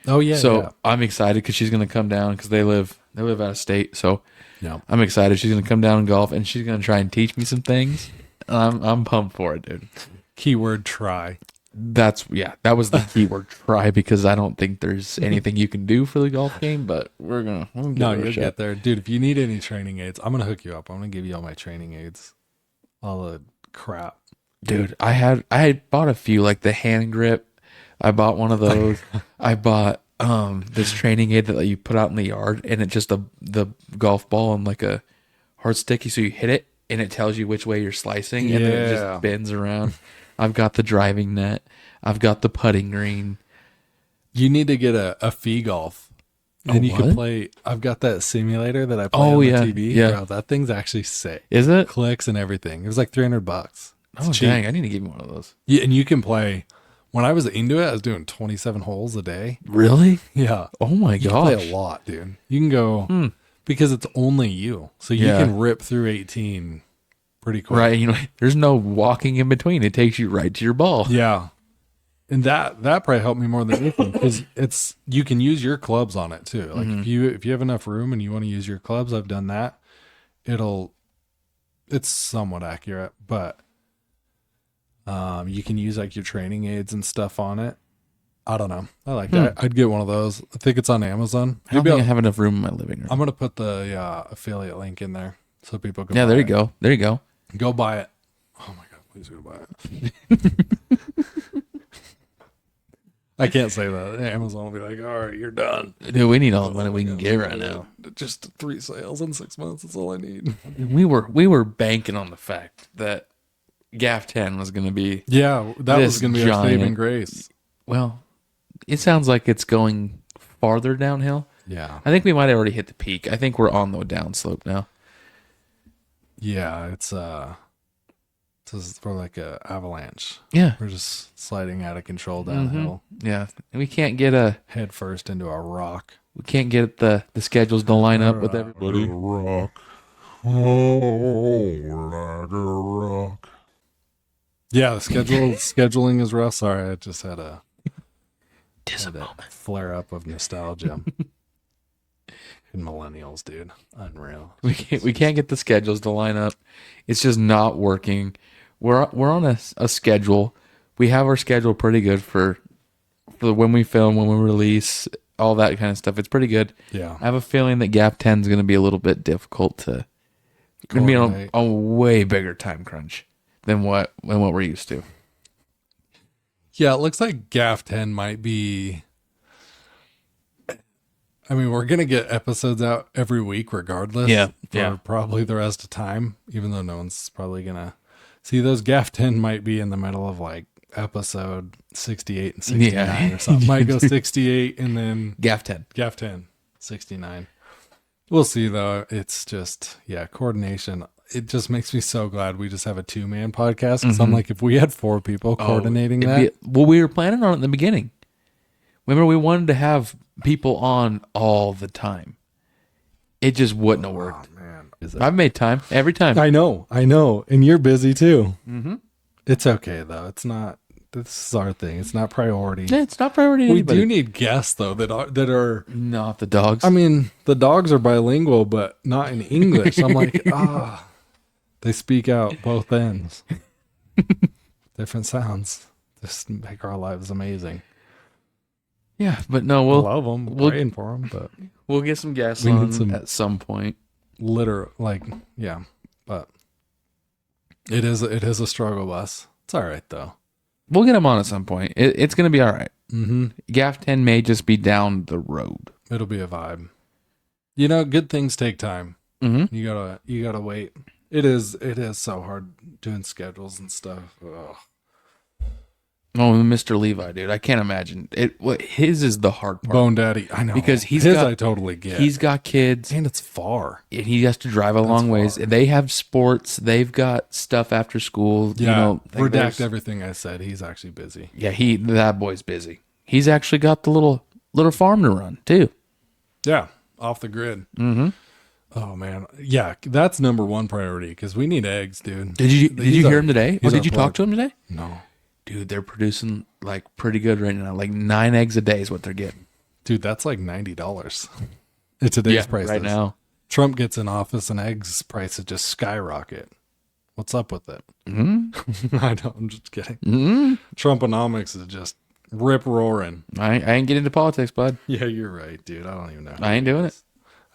Oh yeah. So yeah. I'm excited because she's going to come down because they live out of state. So Yeah. I'm excited. She's going to come down and golf, and she's going to try and teach me some things. I'm pumped for it, dude. Keyword try. That was the keyword try, because I don't think there's anything you can do for the golf game, but we're gonna No, you'll get there, dude. If you need any training aids, I'm gonna hook you up. I'm gonna give you all my training aids, all the crap. Dude, I had bought a few, like the hand grip. I bought one of those. I bought this training aid that you put out in the yard, and it's just the golf ball and like a hard sticky, so you hit it and it tells you which way you're slicing, and then it just bends around. I've got the driving net. I've got the putting green. You need to get a fee golf. And you can play. I've got that simulator that I play on the TV. Yeah. Bro, that thing's actually sick. Is it? Clicks and everything. It was like $300. It's Oh, cheap. dang. I need to give me one of those. Yeah, and you can play. When I was into it, I was doing 27 holes a day. Really? Yeah. Oh, my You gosh. can play a lot, dude. You can go, because it's only you. So you can rip through 18 pretty quick. Right. There's no walking in between. It takes you right to your ball. Yeah. And that probably helped me more than anything, because you can use your clubs on it too. Like if you have enough room and you want to use your clubs, I've done that. It's somewhat accurate, but you can use like your training aids and stuff on it. I don't know. I like that. I'd get one of those. I think it's on Amazon. I don't think I have enough room in my living room. I'm gonna put the affiliate link in there so people can. Yeah, buy there you it. go. There you go. Go buy it. Oh my god, please go buy it. I can't say that. Amazon will be like, all right, you're done. Dude, we need all the money we can get right now. Just 3 sales in 6 months. That's all I need. We were banking on the fact that GAF 10 was going to be. Yeah, that was This going to be our giant- saving grace. Well, it sounds like it's going farther downhill. Yeah. I think we might have already hit the peak. I think we're on the downslope now. Yeah, it's for like a avalanche. Yeah. We're just sliding out of control downhill, Yeah. And we can't get head first into a rock. the schedules to line up with everybody. Rock. Oh, like a rock. Yeah, the scheduling is rough. Sorry, I just had a flare up of nostalgia. And millennials, dude, unreal. We can't get the schedules to line up. It's just not working. We're on a schedule. We have our schedule pretty good for when we film, when we release, all that kind of stuff. It's pretty good. Yeah. I have a feeling that GAF 10 is going to be a little bit difficult to. Going to be on a way bigger time crunch than what we're used to. Yeah, it looks like GAF 10 might be. I mean, we're gonna get episodes out every week, regardless. For probably the rest of time, even though no one's probably gonna see those. GAF 10 might be in the middle of like episode 68 and 69 or something. Might go 68 and then GAF 10. GAF 10. 69. We'll see though. It's just, coordination. It just makes me so glad we just have a 2-man podcast. Cause I'm like, if we had 4 people coordinating that. Well, we were planning on it in the beginning. Remember, we wanted to have people on all the time. It just wouldn't have worked. Oh, man. I've made time every time. I know. And you're busy too. Mm-hmm. It's okay though. It's not, this is our thing. It's not priority. Yeah, it's not priority to We anybody. do need guests though that are Not the dogs. I mean, the dogs are bilingual, but not in English. I'm like, they speak out both ends. Different sounds. Just make our lives amazing. Yeah, but no, We'll love them. we'll- Praying for them, but we'll get some guests We need on some- at some point. but it is a struggle bus. It's all right though. We'll get them on at some point. It's going to be all right. Mm-hmm. GAF 10 may just be down the road. It'll be a vibe. You know, good things take time. Mm-hmm. You gotta wait. It is so hard doing schedules and stuff. Ugh. Oh, Mr. Levi, dude, I can't imagine it. His is the hard part Bone Daddy, I know, because his I totally get. He's got kids, and it's far. and he has to drive a long ways. far. They have sports. They've got stuff after school. Yeah, You know, redact everything I said. He's actually busy. Yeah, that boy's busy. He's actually got the little farm to run too. Yeah, off the grid. Mm-hmm. Oh man, yeah, that's number one priority because we need eggs, dude. Did you hear him today? Or he's did you our talk plug. to him today? No, Dude, they're producing like pretty good right now. Like 9 eggs a day is what they're getting. dude, that's like $90. It's today's prices right now. Trump gets in office and eggs prices just skyrocket. What's up with it? Mm-hmm. I know, I'm just kidding. Mm-hmm. Trumponomics is just rip roaring. I ain't getting into politics, bud. Yeah, you're right, dude. I don't even know. I ain't doing it.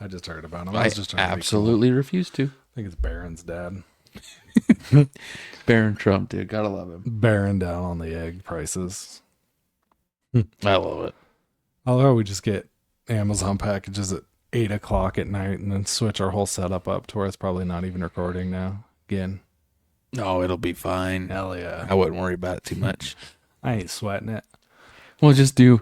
I just heard about him. I was just trying to be cool. absolutely refuse to. I think it's Barron's dad. Barron Trump, dude. Gotta love him. Barron down on the egg prices. I love it. Although we just get Amazon packages at 8:00 at night and then switch our whole setup up to where it's probably not even recording now. Again. No, it'll be fine. Hell yeah. I wouldn't worry about it too much. I ain't sweating it. We'll just do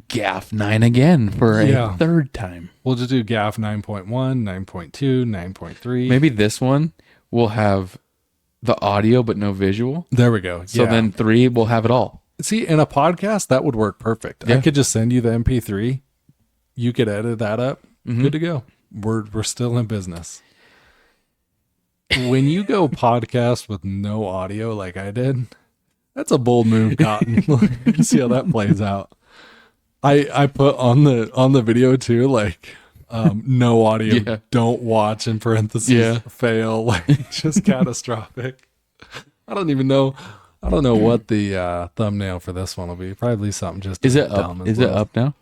GAF 9 again for Yeah. a third time. We'll just do GAF 9.1, 9.2, 9.3. Maybe this one will have the audio but no visual. There we go. So then 3 will have it all. See, in a podcast, that would work perfect. Yeah. I could just send you the MP3. You could edit that up. Mm-hmm. Good to go. We're still in business. When you go podcast with no audio like I did, that's a bold move, Cotton. See how that plays out. I put on the video too, like no audio, Yeah. don't watch in parentheses, Yeah. fail, like just catastrophic. I don't know what the thumbnail for this one will be. Probably something just Is it dumb up? as Is it well. up now?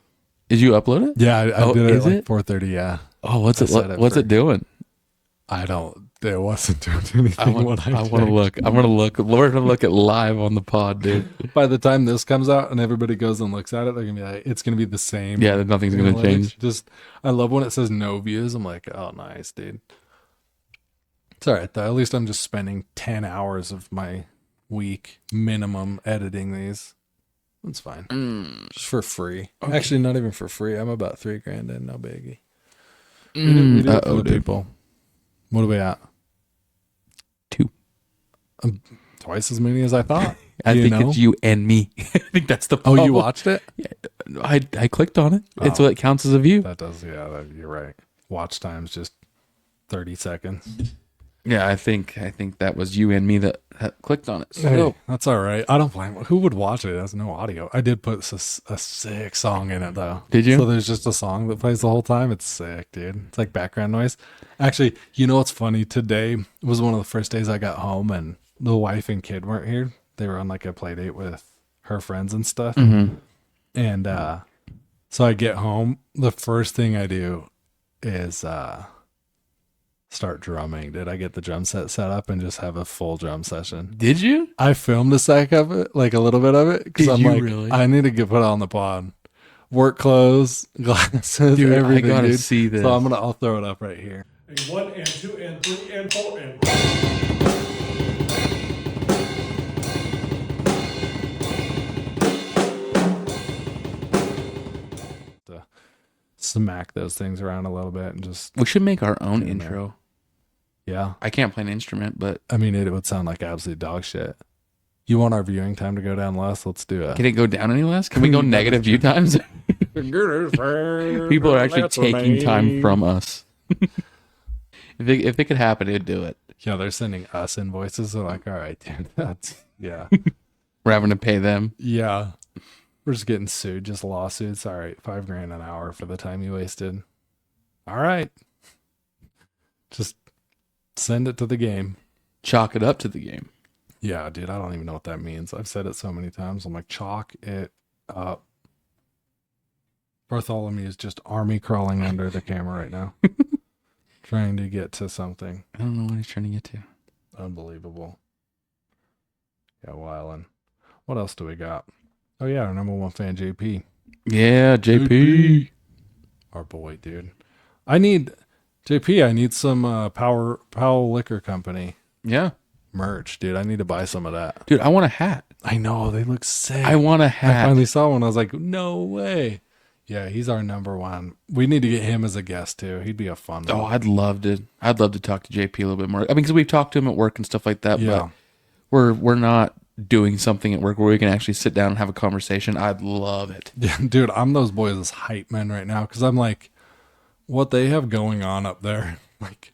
Did you upload it? Yeah, I did it is at like it? 4:30. Yeah, Oh, what's I it? set it What's for- it doing? I don't. It wasn't doing anything. I want to look. I'm gonna look. We're gonna look at live on the pod, dude. By the time this comes out and everybody goes and looks at it, they're gonna be like, it's gonna be the same. Yeah, nothing's gonna analytics. change. Just, I love when it says no views. I'm like, oh, nice, dude. It's all right though. At least I'm just spending 10 hours of my week minimum editing these. That's fine. Just for free. Okay. Actually, not even for free. I'm about $3,000 in. No biggie. We do it for the dude. people. What are we at? 2. Twice as many as I thought. I You think know? it's you and me. I think that's the. Oh, you problem. watched it? I clicked on it. It's Oh. what counts as a view. That does, yeah. You're right. Watch time's just 30 seconds. Yeah, I think that was you and me that clicked on it. So Hey, that's all right. I don't blame. Who would watch it? It has no audio. I did put a sick song in it though. Did you? So there's just a song that plays the whole time. It's sick, dude. It's like background noise. Actually, you know what's funny? Today was one of the first days I got home, and the wife and kid weren't here. They were on like a play date with her friends and stuff. Mm-hmm. And so I get home. The first thing I do is start drumming. Did I get the drum set up and just have a full drum session? Did you? I filmed a sec of it, like a little bit of it, because Did I'm you like, really? I need to get put on the pod. Work clothes, glasses, Dude, everything. I gotta dude. see this. So I'll throw it up right here. And 1 and 2 and 3 and 4 and smack those things around a little bit and just, We should make our own Yeah. intro. yeah. I can't play an instrument, but I mean, it would sound like absolute dog shit. You want our viewing time to go down less? Let's do it. can it go down any less? Can we go negative view times? People are actually taking time from us. If it could happen, it'd do it. Yeah, they're sending us invoices. They're like, all right, dude, that's, yeah. We're having to pay them. Yeah. We're just getting sued, just lawsuits. All right, $5,000 an hour for the time you wasted. All right. Just send it to the game. Chalk it up to the game. Yeah, dude, I don't even know what that means. I've said it so many times. I'm like, chalk it up. Bartholomew is just army crawling under the camera right now. Trying to get to something. I don't know what he's trying to get to. Unbelievable. Yeah, wildin'. What else do we got? Oh yeah, our number one fan, JP. Yeah, JP. Our boy, dude. I need some Powell Liquor Company Yeah. merch, dude. I need to buy some of that. Dude, I want a hat. I know, they look sick. I want a I hat. finally saw one. I was like, no way. Yeah, he's our number one. We need to get him as a guest too. He'd be a fun one. Oh, I'd love to talk to JP a little bit more. I mean, because we've talked to him at work and stuff like that, Yeah. but we're not doing something at work where we can actually sit down and have a conversation. I'd love it. Yeah, dude, I'm those boys' hype men right now because I'm like, what they have going on up there, like,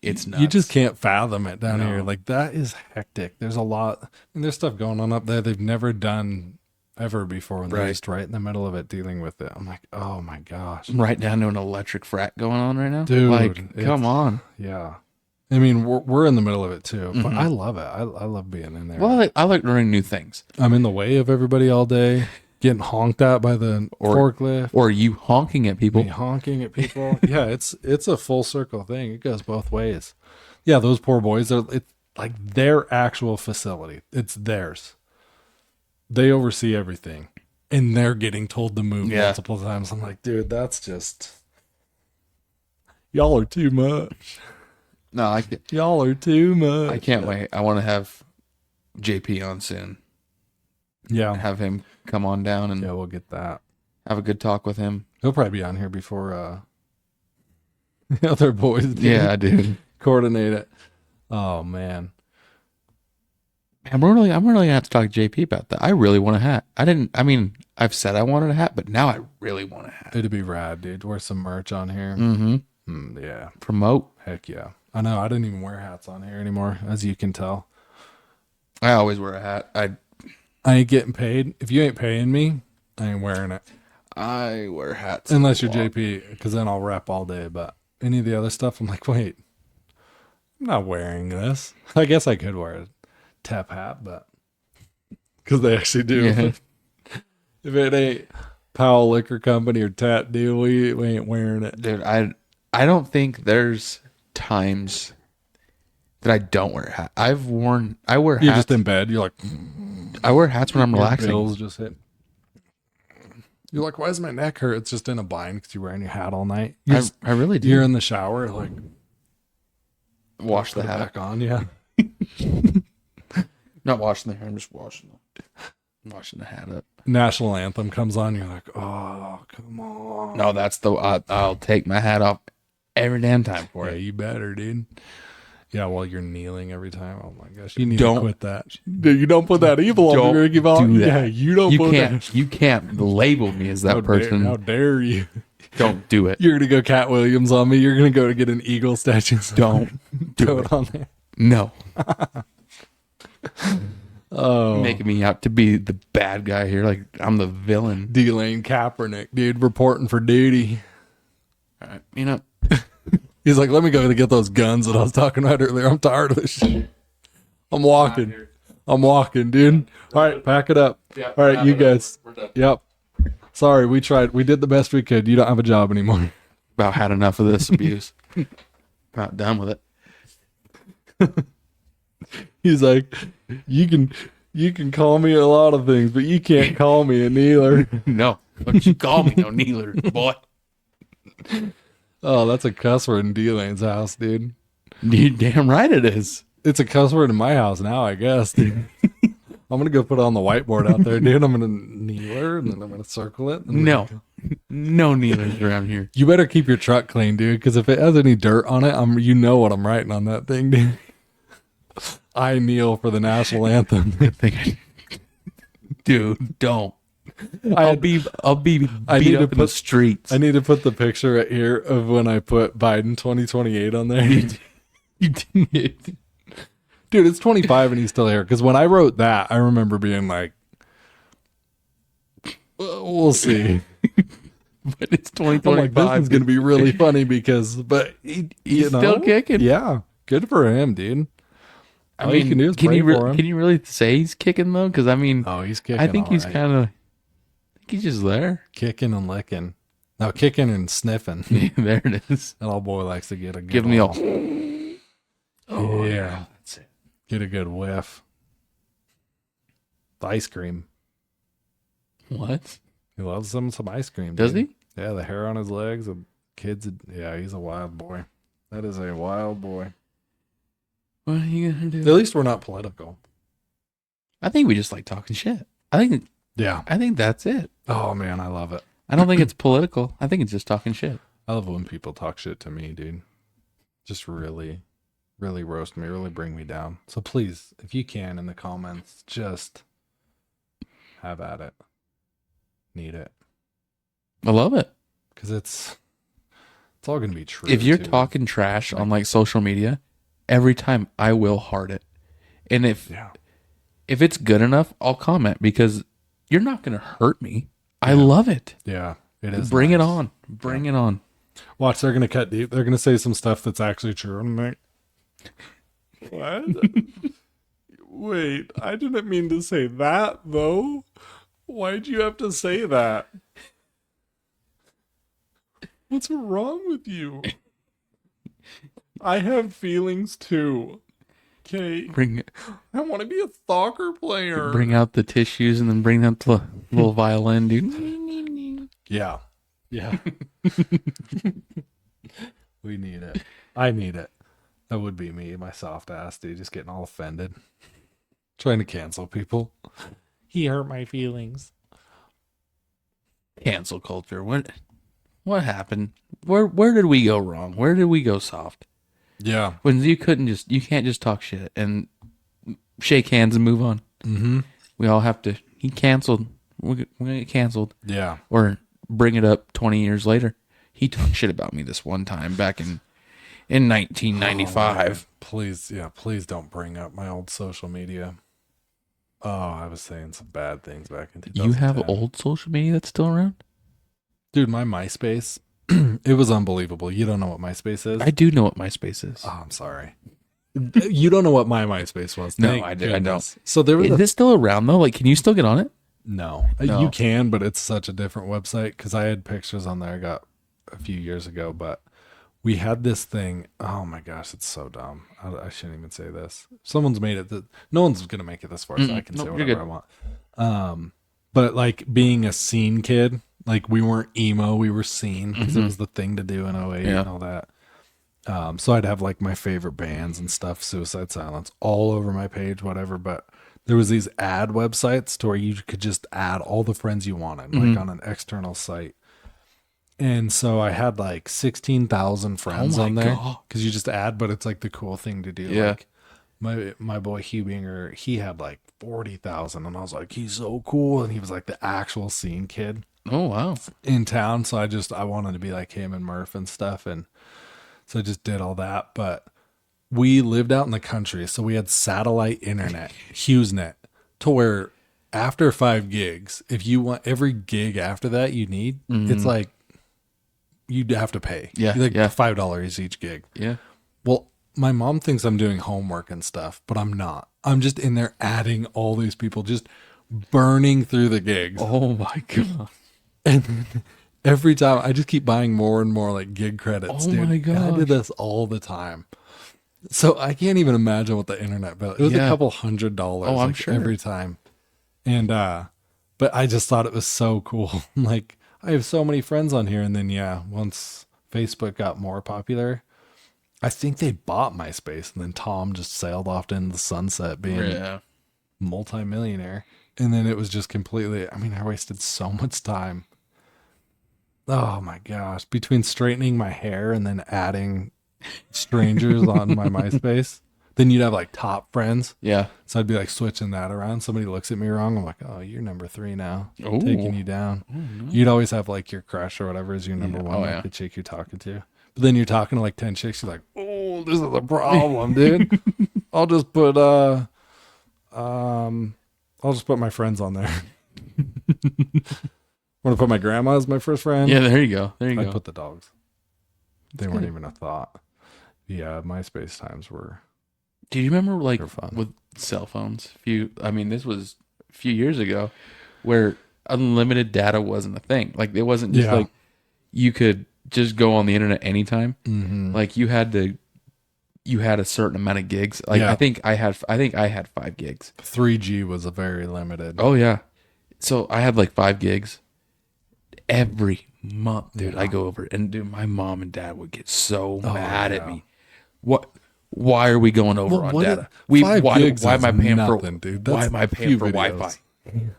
It's nuts. you just can't fathom it down No. here. Like, that is hectic. There's a lot, and there's stuff going on up there they've never done ever before, and they're Right. just right in the middle of it dealing with it. I'm like, oh my gosh, I'm right down to an electric frat going on right now. Dude, like, it's- come on. yeah. I mean, we're in the middle of it too, but Mhm. I love it. I love being in there. Well, I like learning new things. I'm in the way of everybody all day, getting honked at by the forklift, Or you honking at people. me honking at people. Yeah, it's a full circle thing. It goes both ways. Yeah, those poor boys are, it's like their actual facility. It's theirs. They oversee everything, and they're getting told to move Yeah. multiple times. I'm like, dude, that's just, y'all are too much. No, Y'all are too much. I can't wait. I want to have JP on soon. Yeah, Have him come on down and yeah, we'll get that. have a good talk with him. He'll probably be on here before the other boys do. Yeah, dude. Coordinate it. Oh man. I'm really gonna have to talk to JP about that. I really want a hat. I've said I wanted a hat, but now I really want a hat. It'd be rad, dude. Wear some merch on here. Mm-hmm. Yeah. Promote. Heck yeah. I know. I didn't even wear hats on here anymore, as you can tell. I always wear a hat. I ain't getting paid. If you ain't paying me, I ain't wearing it. I wear hats. Unless you're a lot. JP, because then I'll rap all day. But any of the other stuff, I'm like, wait, I'm not wearing this. I guess I could wear a tap hat, but because they actually do. Yeah. If it ain't Powell Liquor Company or Tat Deal, we ain't wearing it. Dude, I don't think there's times that I don't wear a hat. I wear You're hats. just in bed. You're like, I wear hats when I'm your relaxing. bills just hit. You're like, why does my neck hurt? It's just in a bind because you're wearing your hat all night. I really do. You're in the shower, like, wash the put it hat. back on. Yeah. Not washing the hair. I'm just washing the hat up. National anthem comes on. You're like, oh, come on. No, that's I'll take my hat off every damn time for Yeah, it. you better, dude. Yeah, while you're kneeling every time. Oh my gosh, you need Don't- to quit that. Dude, you don't put that evil on Don't me, Ricky Ball. do that. Yeah, you don't. Put that. You can't label me as that person. How dare you? Don't do it. You're gonna go Cat Williams on me. You're gonna go to get an eagle statue. Don't do Throw it. it on there. No. Oh, Making me out to be the bad guy here, like I'm the villain. D-Lane Kaepernick, dude, reporting for duty. All right, you know, He's like, let me go to get those guns that I was talking about earlier. I'm tired of this shit. I'm walking, dude. All right, pack it up. All right, you guys. We're done. Yep. Sorry, we tried. We did the best we could. You don't have a job anymore. About had enough of this abuse. About done with it. He's like, you can call me a lot of things, but you can't call me a kneeler. No, don't you call me no kneeler, boy. Oh, that's a cuss word in D-Lane's house, dude. You damn right it is. It's a cuss word in my house now, I guess, dude. I'm gonna go put it on the whiteboard out there, dude. I'm gonna kneeler and then I'm gonna circle it. And No, No kneelers around here. You better keep your truck clean, dude, because if it has any dirt on it, you know what I'm writing on that thing, dude. I kneel for the national anthem. Dude, don't. I'll be beat up in the streets. I need to put the picture right here of when I put Biden 2028 on there. You did. Dude, it's 25 and he's still here. Because when I wrote that, I remember being like, we'll see. But it's 2025. I'm like, this is going to be really funny because, but he's still kicking. Yeah. Good for him, dude. I mean, you can do is pray for him. Can you really say he's kicking though? Because I mean, Oh, he's kicking. I think he's right. kind of. I think he's just there. Kicking and licking. No, kicking and sniffing. There it is. That old boy likes to get a good Give me all. Oh, yeah. That's it. Get a good whiff. The ice cream. What? He loves some ice cream. Does dude. he? Yeah, the hair on his legs. The kids. Yeah, he's a wild boy. That is a wild boy. What are you gonna do? At least we're not political. I think we just like talking shit. I think that's it. Oh, man, I love it. I don't think it's political. I think it's just talking shit. I love when people talk shit to me, dude. Just really, really roast me, really bring me down. So please, if you can, in the comments, just have at it. Need it. I love it. Because it's all going to be true. If you're too. talking trash on like social media, every time I will heart it. And if it's good enough, I'll comment because you're not going to hurt me. I love it. Yeah, it is. Bring it nice. on. Bring it on. Watch, they're going to cut deep. They're going to say some stuff that's actually true. I'm like, what? Wait, I didn't mean to say that, though. Why'd you have to say that? What's wrong with you? I have feelings too. Okay. I want to be a soccer player. Bring out the tissues and then bring out the little violin, dude. Yeah. Yeah. We need it. I need it. That would be me, my soft ass, dude, just getting all offended. Trying to cancel people. He hurt my feelings. Cancel culture. What happened? Where did we go wrong? Where did we go soft? Yeah. When you can't just talk shit and shake hands and move on. Mm-hmm. We all have to. He canceled. We're gonna get canceled. Yeah. Or bring it up 20 years later. He talked shit about me this one time back in 1995. Please don't bring up my old social media. Oh, I was saying some bad things back in 2010. You have old social media that's still around? Dude, my MySpace, it was unbelievable. You don't know what MySpace is? I do know what MySpace is. Oh, I'm sorry. You don't know what my MySpace was. No, Thank I goodness. don't. So there was Is it still around though? Like, can you still get on it? No, No. you can, but it's such a different website because I had pictures on there I got a few years ago, but we had this thing. Oh my gosh, it's so dumb. I shouldn't even say this. Someone's made it. No one's going to make it this far, so I can say you're whatever good. I want. But like being a scene kid, like we weren't emo, we were scene because it was the thing to do in 08 and all that. So I'd have like my favorite bands and stuff, Suicide Silence, all over my page, whatever. But there was these ad websites to where you could just add all the friends you wanted, like on an external site. And so I had like 16,000 friends on there because you just add, but it's like the cool thing to do. Yeah. Like my boy Hubinger, he had like 40,000, and I was like, he's so cool, and he was like the actual scene kid. Oh, wow. In town. So I wanted to be like him and Murph and stuff. And so I just did all that. But we lived out in the country. So we had satellite internet, HughesNet, to where after 5 gigs, if you want every gig after that you need, it's like you'd have to pay. Yeah. Like yeah. $5 each gig. Yeah. Well, my mom thinks I'm doing homework and stuff, but I'm not. I'm just in there adding all these people, just burning through the gigs. Oh my God. And every time I just keep buying more and more like gig credits. Oh dude. my And I gosh. did this all the time. So I can't even imagine what the internet bill. It was Yeah. a couple $100 Oh, I'm sure. every time. And but I just thought it was so cool. Like I have so many friends on here, and then once Facebook got more popular, I think they bought MySpace, and then Tom just sailed off into the sunset being multimillionaire. And then it was just completely, I wasted so much time Oh my gosh. Between straightening my hair and then adding strangers on my MySpace, then you'd have like top friends. Yeah. So I'd be like switching that around. Somebody looks at me wrong. I'm like, oh, you're number 3 now. Ooh. Taking you down. You'd always have like your crush or whatever is your number one, Oh, like yeah. the chick you're talking to. But then you're talking to like 10 chicks. You're like, oh, this is a problem, dude. I'll just put my friends on there. Want to put my grandma as my first friend? Yeah, there you go. There you I'd go. put the dogs. They weren't even a thought. Yeah, MySpace times were. Do you remember like They're fun. with cell phones? This was a few years ago where unlimited data wasn't a thing. Like it wasn't just Yeah. like you could just go on the internet anytime. Mm-hmm. Like you had a certain amount of gigs. Like Yeah. I think I had 5 gigs. 3G was a very limited. Oh yeah. So I had like 5 gigs every month, dude. Yeah. I go over and dude, my mom and dad would get so Oh, mad at yeah. me. Why are we going over Well, on what data? if 5 gigs Why am I is paying nothing, for dude? why That's am I a paying few for videos. Wi-Fi?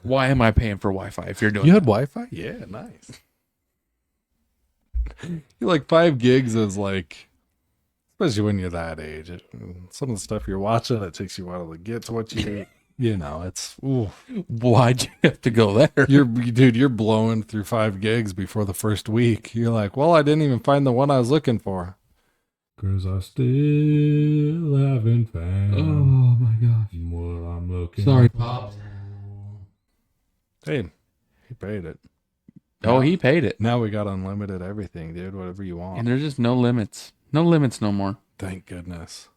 Why am I paying for Wi-Fi if you're doing You that? had Wi-Fi? Yeah, nice. You like 5 gigs is like, especially when you're that age. Some of the stuff you're watching, it takes you a while to get to what you it's ooh. Why'd you have to go there? You're blowing through 5 gigs before the first week. You're like, well, I didn't even find the one I was looking for. Cause I still haven't found my gosh. what I'm looking Sorry, for. Pops. Hey, he paid it. Oh, he paid it. Now we got unlimited everything, dude. Whatever you want. And there's just no limits. No limits no more. Thank goodness.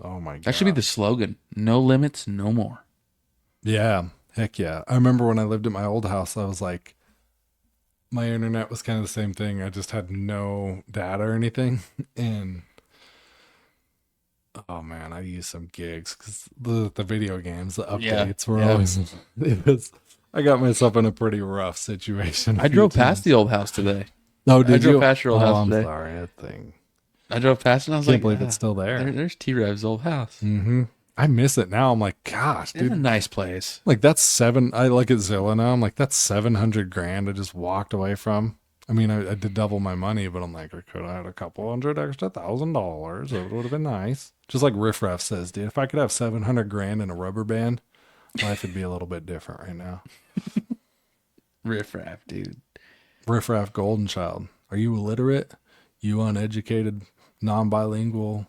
Oh my god. That should be the slogan. No limits no more. Yeah. Heck yeah. I remember when I lived at my old house, I was like, my internet was kind of the same thing. I just had no data or anything. And oh man, I used some gigs because the video games, the updates were always, I got myself in a pretty rough situation. I drove past the old house today. Oh, I did drove you? past your old house I'm today. sorry. That thing. I drove past it and I was Can't like, believe it's still there. There's T-Rev's old house. Mm-hmm. I miss it now. I'm like, gosh, It's a dude. nice place. Like that's I look at Zillow now. I'm like, that's $700,000 I just walked away from. I mean, I did double my money, but I'm like, I could have had a couple hundred extra $1,000. It would have been nice. Just like Riff Raff says, dude, if I could have $700,000 in a rubber band, life would be a little bit different right now. Riff Raff, dude. Riff Raff Golden Child. Are you illiterate? You uneducated, non-bilingual?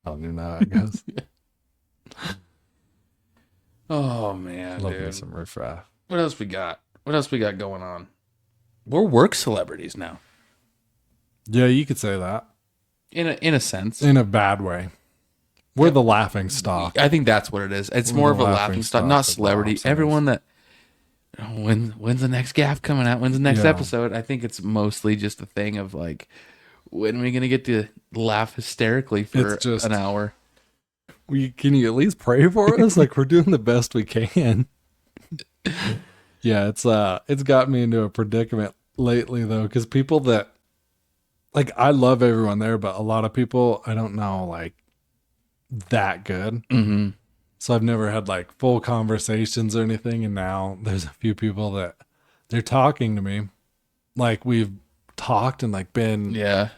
I don't even know how it goes. Oh man, Love me dude. some Riff Raff. What else we got? What else we got going on? We're work celebrities now. Yeah, you could say that. In a sense. In a bad way. We're the laughing stock. I think that's what it is. It's We're more the of a laughing laughing stock, stock not of celebrity. Bob's Everyone that when's the next GAF coming out? When's the next Yeah. episode? I think it's mostly just a thing of like, when are we gonna get to laugh hysterically for It's just- an hour? Can you at least pray for us? Like we're doing the best we can. Yeah, it's got me into a predicament lately though, because people that like I love everyone there, but a lot of people I don't know like that good. Mm-hmm. So I've never had like full conversations or anything, and now there's a few people that they're talking to me, like we've talked and like been Yeah.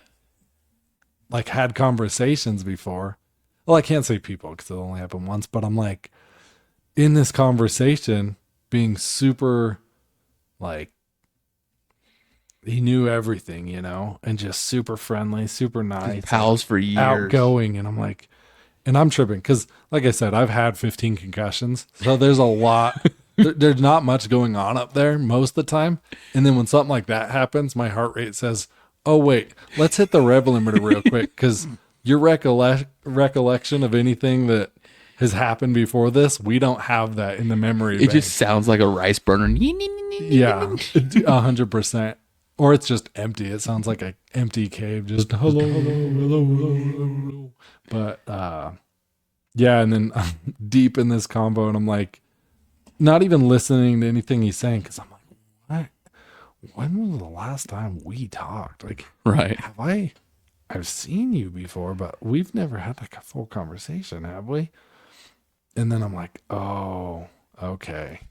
like had conversations before. Well, I can't say people because it only happened once, but I'm like in this conversation being super like he knew everything, you know, and just super friendly, super nice, Pals for years. outgoing. And I'm like, and I'm tripping because like I said, I've had 15 concussions. So there's a lot, there's not much going on up there most of the time. And then when something like that happens, my heart rate says, oh wait, let's hit the rev limiter real quick. Cause your recollection of anything that has happened before this, we don't have that in the memory It bank. just sounds like a rice burner. Yeah, 100%. Or it's just empty. It sounds like an empty cave. Just hello. But yeah, and then I'm deep in this combo, and I'm like, not even listening to anything he's saying because I'm like, what? When was the last time we talked? Like, Right. I've seen you before, but we've never had like a full conversation, have we? And then I'm like, oh, okay.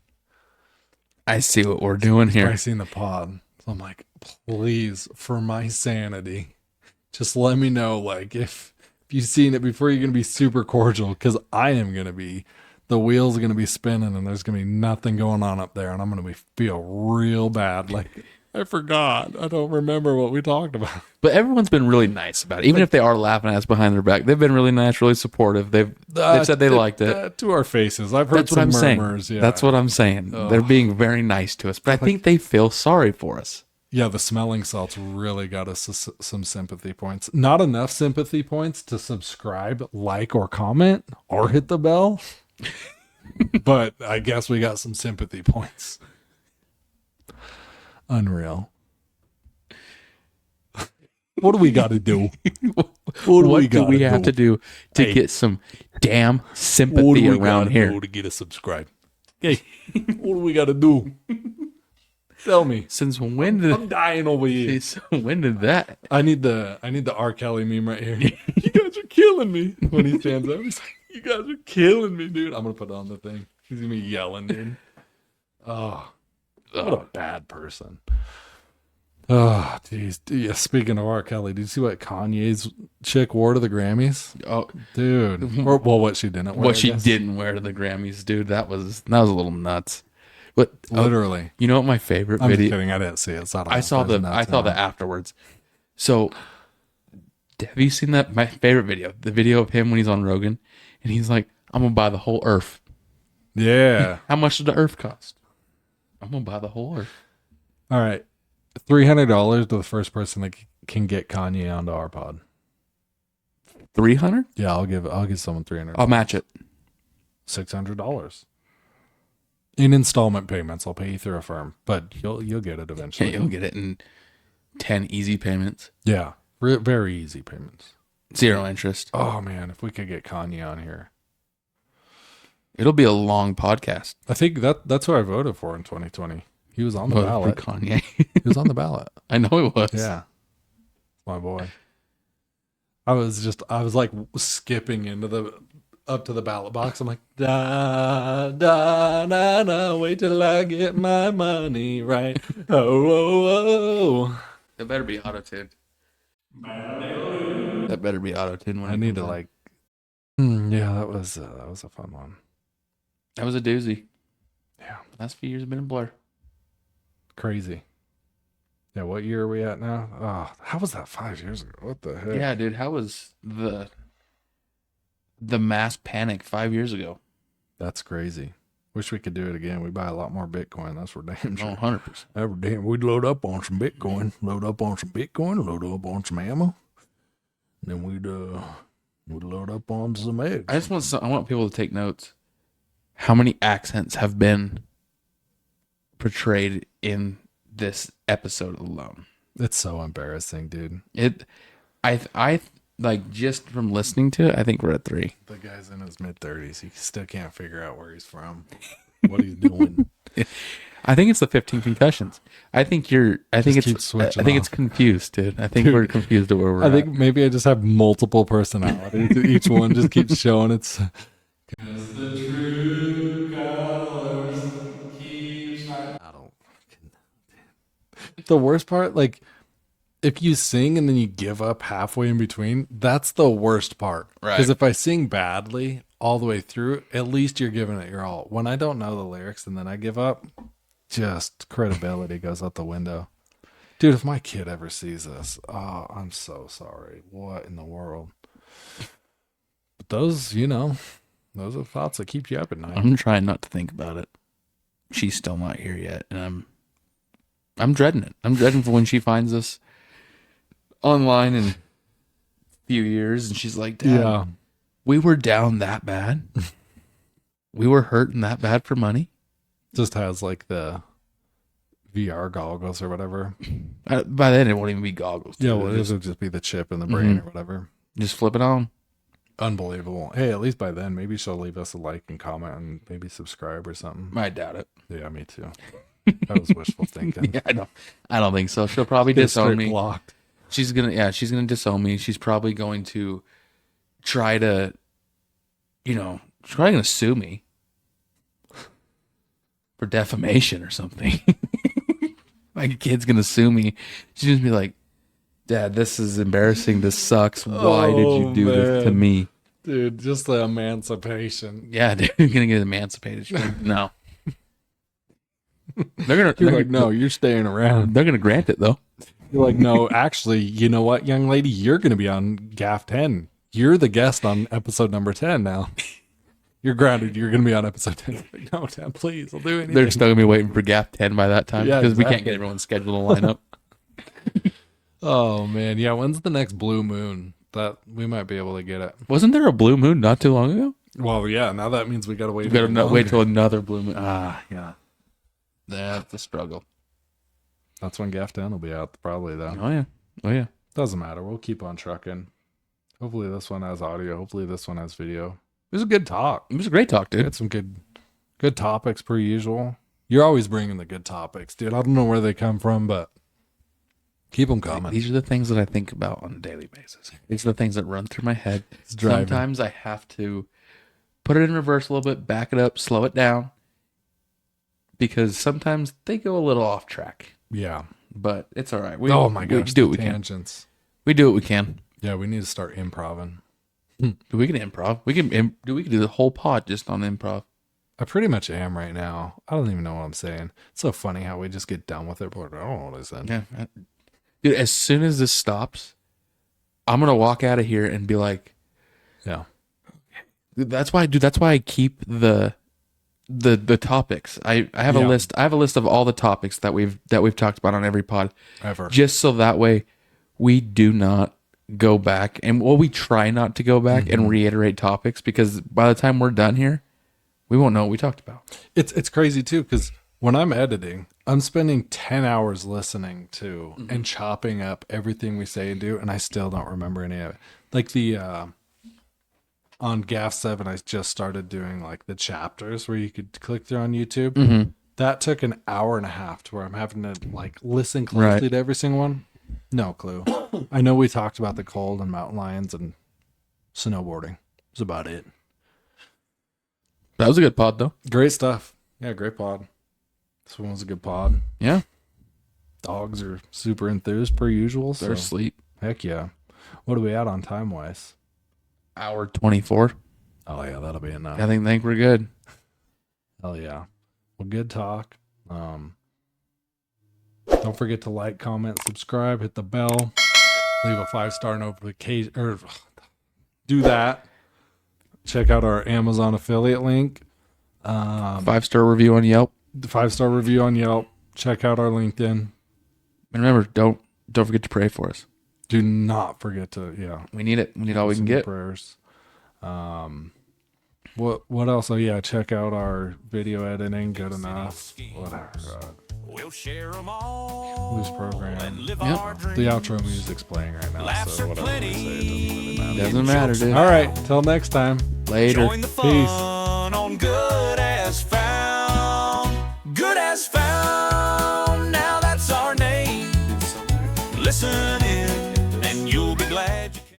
I see what we're doing here. I seen the pod. So I'm like, please, for my sanity, just let me know. Like, if you've seen it before, you're gonna be super cordial, because I am gonna be. The wheels are gonna be spinning, and there's gonna be nothing going on up there, and I'm gonna feel real bad. Like, I forgot. I don't remember what we talked about. But everyone's been really nice about it. Even if they are laughing at us behind their back, they've been really nice, really supportive. They've said they liked it. To our faces. I've heard That's what some I'm saying. murmurs. Yeah. That's what I'm saying. They're being very nice to us, but I think they feel sorry for us. Yeah, the smelling salts really got us some sympathy points. Not enough sympathy points to subscribe, like, or comment, or hit the bell. But I guess we got some sympathy points. Unreal. What do we got to do? What do we have to do to get some damn sympathy around here? To get a subscribe? Hey, what do we got to do? Tell me. Since when did I'm dying over here. when did that? I need the R. Kelly meme right here. You guys are killing me. When he stands up, he's like, "You guys are killing me, dude." I'm gonna put it on the thing. He's gonna be yelling, dude. Oh, what a bad person. Oh, jeez. Yeah, speaking of R. Kelly, did you see what Kanye's chick wore to the Grammys? Oh, Dude. Or, well, what she didn't wear. what she didn't wear to the Grammys, dude. That was a little nuts. But Literally. you know what my favorite I'm just video? kidding. I didn't see it. It's not I saw the afterwards. So, have you seen that? My favorite video, the video of him when he's on Rogan, and he's like, "I'm gonna buy the whole Earth." Yeah. How much did the Earth cost? I'm gonna buy the whole Earth. All right. $300 to the first person that can get Kanye onto our pod. 300? Yeah, I'll give someone 300. I'll match it. $600 in installment payments. I'll pay you through a firm, but you'll get it Yeah, eventually. you'll get it in 10 easy payments, Yeah, very easy payments. 0 interest. Oh man, if we could get Kanye on here, It'll be a long podcast. I think that's who I voted for in 2020. He was on the For ballot. Kanye. He was on the ballot. I know it was. Yeah, my boy. I was like skipping up to the ballot box. I'm like, da da da da. Wait till I get my money right. Oh. That better be auto-tuned. That better be auto-tuned. I need to like. Yeah, that was a fun one. That was a doozy. Yeah, Last few years have been a blur. crazy. Yeah, what year are we at now? Oh, how was that 5 years ago? What the heck? Yeah, dude. How was the mass panic 5 years ago? That's crazy. Wish we could do it again. We buy a lot more Bitcoin. That's for damn sure. Oh, 100%. Every day we'd load up on some Bitcoin, load up on some ammo, and then we'd load up on some eggs. I want people to take notes. How many accents have been portrayed in this episode alone? It's so embarrassing, dude. I like, just from listening to it, I think we're at 3. The guy's in his mid-30s. He still can't figure out where he's from, what he's doing. I think it's the 15 concussions. I think keep it's switching it's off. confused, dude. I think we're confused at where we're I at. think maybe I just have multiple personalities. Each one just keeps showing its. Because the true colors keep shining. I don't. The worst part, like, if you sing and then you give up halfway in between, that's the worst part. Right. Because if I sing badly all the way through, at least you're giving it your all. When I don't know the lyrics and then I give up, just credibility goes out the window. Dude, if my kid ever sees this, oh, I'm so sorry. What in the world? But those are thoughts that keep you up at night. I'm trying not to think about it. She's still not here yet, and I'm dreading it. I'm dreading for when she finds us online in a few years, and she's like, "Dad, Yeah. we were down that bad. We were hurting that bad for money." Just has like the VR goggles or whatever. By then, it won't even be goggles. Yeah, dude. well, Just- it'll just be the chip in the brain or whatever. just flip it on. Unbelievable. Hey, at least by then, maybe she'll leave us a like and comment and maybe subscribe or something. I doubt it. Yeah, me too. That was wishful thinking. Yeah, I don't think so. She'll probably Get disown straight me. blocked. She's gonna disown me. She's probably going to try to, she's probably gonna sue me for defamation or something. My kid's gonna sue me. She's gonna be like, Dad, this is embarrassing. This sucks. Why did you do this to man. me? Dude, just the emancipation. Yeah, dude, you're gonna get emancipated. She's like, no. They're No, you're staying around. They're gonna grant it though. You're like, no, actually, you know what, young lady? You're going to be on GAF 10. You're the guest on episode number 10 now. You're grounded. You're going to be on episode 10. Like, no, Dad, please, I'll do anything. They're still gonna be waiting for Gap 10 by that time Yeah, because we can't exactly. get everyone's schedule to line up. Oh, man. Yeah, when's the next blue moon? That we might be able to get it. Wasn't there a blue moon not too long ago? Well, yeah, now that means we got to wait. We gotta even wait longer. till another blue moon. Ah, yeah. That's the struggle. That's when GAF 10 will be out, probably, though. Oh yeah. Oh yeah. Doesn't matter. We'll keep on trucking. Hopefully this one has audio. Hopefully this one has video. It was a good talk. It was a great talk, We dude. had some good topics per usual. You're always bringing the good topics, dude. I don't know where they come from, but keep them coming. These are the things that I think about on a daily basis. These are the things that run through my head. driving. Sometimes I have to put it in reverse a little bit, back it up, slow it down, because sometimes they go a little off track. Yeah. But it's all right. Oh my gosh. We do what we the can. tangents. We do what we can. Yeah, we need to start improving. We can improv. We can do the whole pod just on improv. I pretty much am right now. I don't even know what I'm saying. It's so funny how we just get done with it. But I don't know what I said. Yeah. Dude, as soon as this stops, I'm gonna walk out of here and be like, Yeah. that's why I keep the topics. I have a Yeah. list. I have a list of all the topics that we've talked about on every pod, Ever. just so that way we do not go back and we try not to go back and reiterate topics, because by the time we're done here, we won't know what we talked about. It's crazy too, because when I'm editing, I'm spending 10 hours listening to and chopping up everything we say and do, and I still don't remember any of it. Like the on GAF 7, I just started doing like the chapters where you could click through on YouTube. That took an hour and a half to where I'm having to like listen closely Right. to every single one. No clue. I know we talked about the cold and mountain lions and snowboarding. That's about it. That was a good pod though. Great stuff. Yeah, great pod. This one was a good pod. Yeah, Dogs are super enthused per usual. they're So asleep. heck yeah. What are we at on time wise? Hour 24. Oh yeah, that'll be enough. I think we're good. Hell yeah. Well, good talk. Don't forget to like, comment, subscribe, hit the bell, leave a 5-star notification, or do that. Check out our Amazon affiliate link. 5-star review on Yelp. The 5-star review on Yelp. Check out our LinkedIn. And remember, don't forget to pray for us. Do not forget to, yeah. We need it. We need all we can Some get. prayers. What else? Oh yeah, check out our video editing. Good enough. Whatever. We'll share 'em all Loose program. and live Yep. our The dreams. outro music's playing right now, Laughs so are whatever we say, it doesn't really matter. Doesn't matter, dude. All right, till next time. Later. Join the fun Peace. on Good as Found. Good as Found. Now that's our name. Listen in